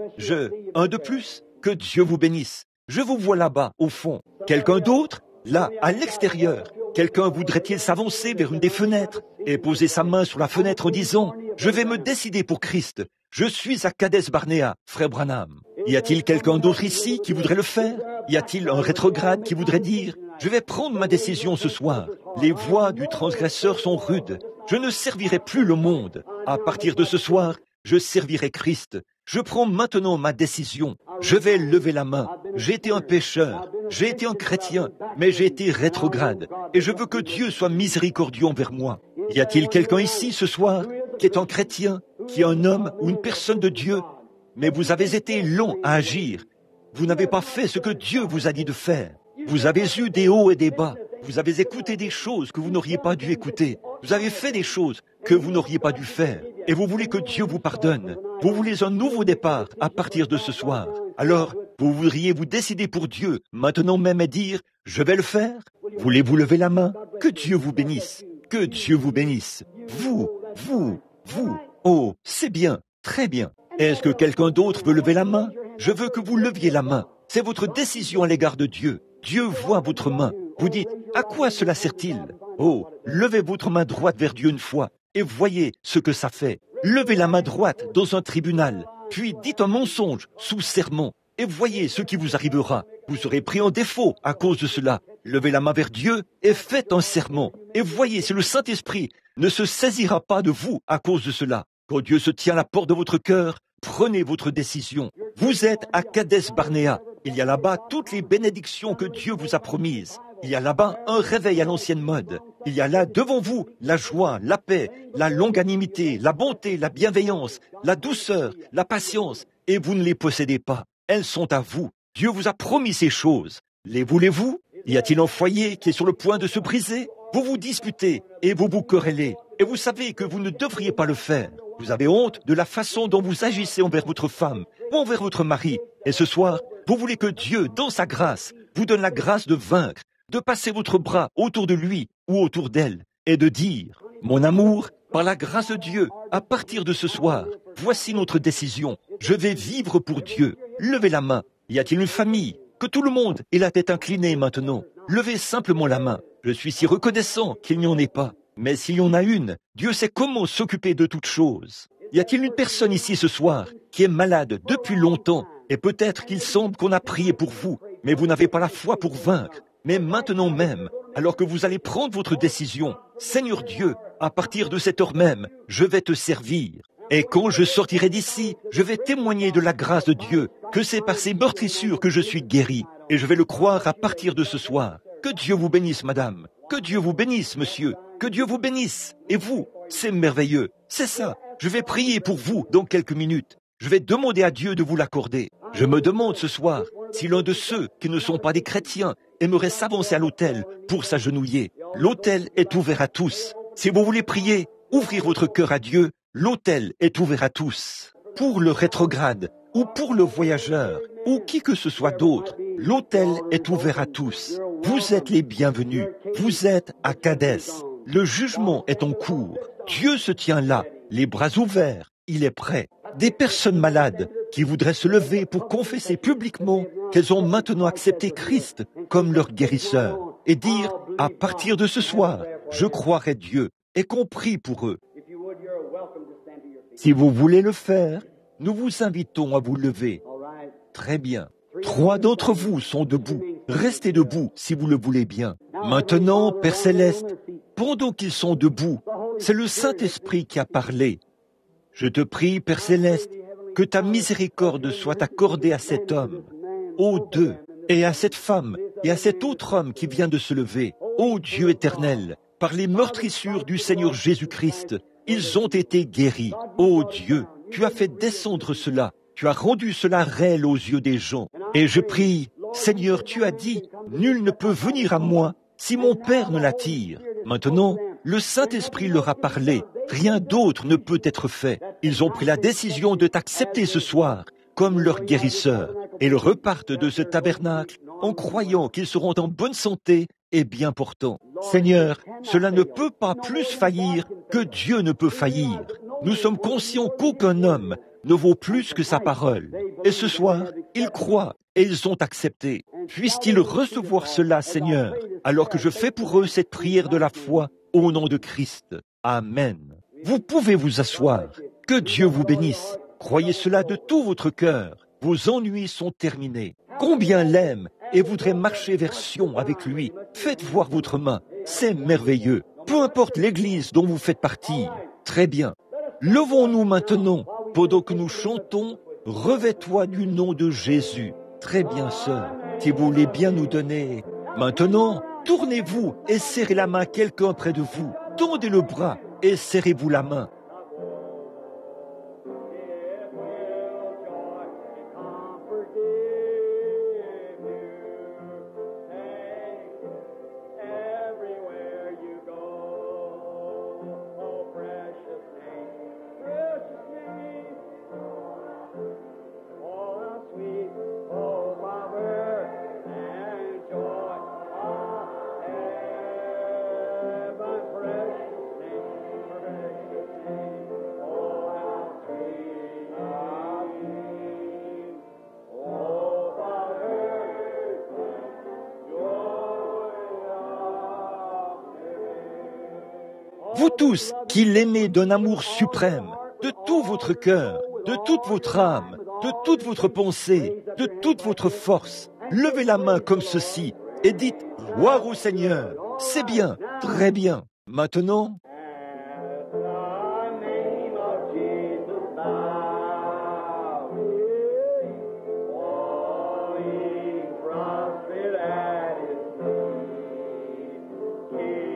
A: Un de plus? Que Dieu vous bénisse. Je vous vois là-bas, au fond. Quelqu'un d'autre? Là, à l'extérieur. Quelqu'un voudrait-il s'avancer vers une des fenêtres et poser sa main sur la fenêtre en disant « Je vais me décider pour Christ. Je suis à Kadesh Barnéa, frère Branham. » Y a-t-il quelqu'un d'autre ici qui voudrait le faire? Y a-t-il un rétrograde qui voudrait dire « Je vais prendre ma décision ce soir. Les voies du transgresseur sont rudes. Je ne servirai plus le monde. À partir de ce soir, je servirai Christ. Je prends maintenant ma décision. Je vais lever la main. J'ai été un pécheur. J'ai été un chrétien, mais j'ai été rétrograde. Et je veux que Dieu soit miséricordieux envers moi. Y a-t-il quelqu'un ici ce soir qui est un chrétien, qui est un homme ou une personne de Dieu, mais vous avez été long à agir. Vous n'avez pas fait ce que Dieu vous a dit de faire. Vous avez eu des hauts et des bas. Vous avez écouté des choses que vous n'auriez pas dû écouter. Vous avez fait des choses que vous n'auriez pas dû faire. Et vous voulez que Dieu vous pardonne. Vous voulez un nouveau départ à partir de ce soir. Alors, vous voudriez vous décider pour Dieu, maintenant même et dire « Je vais le faire ». Voulez-vous lever la main? Que Dieu vous bénisse. Que Dieu vous bénisse. Vous. Oh, c'est bien, très bien. Est-ce que quelqu'un d'autre veut lever la main? Je veux que vous leviez la main. C'est votre décision à l'égard de Dieu. Dieu voit votre main. Vous dites, à quoi cela sert-il? Oh, levez votre main droite vers Dieu une fois et voyez ce que ça fait. Levez la main droite dans un tribunal, puis dites un mensonge sous sermon et voyez ce qui vous arrivera. Vous serez pris en défaut à cause de cela. Levez la main vers Dieu et faites un sermon et voyez si le Saint-Esprit ne se saisira pas de vous à cause de cela. Quand Dieu se tient à la porte de votre cœur, prenez votre décision. Vous êtes à Kadesh Barnéa. Il y a là-bas toutes les bénédictions que Dieu vous a promises. Il y a là-bas un réveil à l'ancienne mode. Il y a là devant vous la joie, la paix, la longanimité, la bonté, la bienveillance, la douceur, la patience. Et vous ne les possédez pas. Elles sont à vous. Dieu vous a promis ces choses. Les voulez-vous? Y a-t-il un foyer qui est sur le point de se briser? Vous vous disputez et vous vous querellez. Et vous savez que vous ne devriez pas le faire. Vous avez honte de la façon dont vous agissez envers votre femme ou envers votre mari. Et ce soir, vous voulez que Dieu, dans sa grâce, vous donne la grâce de vaincre, de passer votre bras autour de lui ou autour d'elle et de dire, mon amour, par la grâce de Dieu, à partir de ce soir, voici notre décision. Je vais vivre pour Dieu. Levez la main. Y a-t-il une famille? Que tout le monde ait la tête inclinée maintenant. Levez simplement la main. Je suis si reconnaissant qu'il n'y en ait pas. Mais s'il y en a une, Dieu sait comment s'occuper de toutes choses. Y a-t-il une personne ici ce soir qui est malade depuis longtemps et peut-être qu'il semble qu'on a prié pour vous, mais vous n'avez pas la foi pour vaincre. Mais maintenant même, alors que vous allez prendre votre décision, Seigneur Dieu, à partir de cette heure même, je vais te servir. Et quand je sortirai d'ici, je vais témoigner de la grâce de Dieu, que c'est par ces meurtrissures que je suis guéri. Et je vais le croire à partir de ce soir. Que Dieu vous bénisse, madame. Que Dieu vous bénisse, monsieur. Que Dieu vous bénisse. Et vous, c'est merveilleux. C'est ça. Je vais prier pour vous dans quelques minutes. Je vais demander à Dieu de vous l'accorder. Je me demande ce soir si l'un de ceux qui ne sont pas des chrétiens aimerait s'avancer à l'autel pour s'agenouiller. L'autel est ouvert à tous. Si vous voulez prier, ouvrir votre cœur à Dieu, l'autel est ouvert à tous. Pour le rétrograde, ou pour le voyageur, ou qui que ce soit d'autre, l'autel est ouvert à tous. Vous êtes les bienvenus. Vous êtes à Kadès. Le jugement est en cours. Dieu se tient là, les bras ouverts. Il est prêt. Des personnes malades qui voudraient se lever pour confesser publiquement qu'elles ont maintenant accepté Christ comme leur guérisseur et dire, à partir de ce soir, je croirai Dieu et qu'on prie pour eux. Si vous voulez le faire, nous vous invitons à vous lever. Très bien. 3 d'entre vous sont debout. Restez debout si vous le voulez bien. Maintenant, Père Céleste, pendant qu'ils sont debout, c'est le Saint-Esprit qui a parlé. Je te prie, Père Céleste, que ta miséricorde soit accordée à cet homme, aux deux, et à cette femme, et à cet autre homme qui vient de se lever. Ô Dieu éternel, par les meurtrissures du Seigneur Jésus-Christ, ils ont été guéris. Ô Dieu, tu as fait descendre cela, tu as rendu cela réel aux yeux des gens. Et je prie, Seigneur, tu as dit, nul ne peut venir à moi si mon Père ne l'attire. Maintenant, le Saint-Esprit leur a parlé. Rien d'autre ne peut être fait. Ils ont pris la décision de t'accepter ce soir comme leur guérisseur. Et ils repartent de ce tabernacle en croyant qu'ils seront en bonne santé et bien portants. Seigneur, cela ne peut pas plus faillir que Dieu ne peut faillir. Nous sommes conscients qu'aucun homme ne vaut plus que sa parole. Et ce soir, ils croient et ils ont accepté. Puissent-ils recevoir cela, Seigneur, alors que je fais pour eux cette prière de la foi au nom de Christ. Amen. Vous pouvez vous asseoir. Que Dieu vous bénisse. Croyez cela de tout votre cœur. Vos ennuis sont terminés. Combien l'aime et voudrait marcher vers Sion avec lui. Faites voir votre main. C'est merveilleux. Peu importe l'église dont vous faites partie. Très bien. Levons-nous maintenant, pendant que nous chantons « Revêt-toi du nom de Jésus ». Très bien, sœur. Si vous voulez bien nous donner. Maintenant, tournez-vous et serrez la main à quelqu'un près de vous. Tendez le bras et serrez-vous la main. Vous tous qui l'aimez d'un amour suprême, de tout votre cœur, de toute votre âme, de toute votre pensée, de toute votre force, levez la main comme ceci et dites « Gloire au Seigneur ». C'est bien, très bien. Maintenant,
B: Falling prostrate at his feet,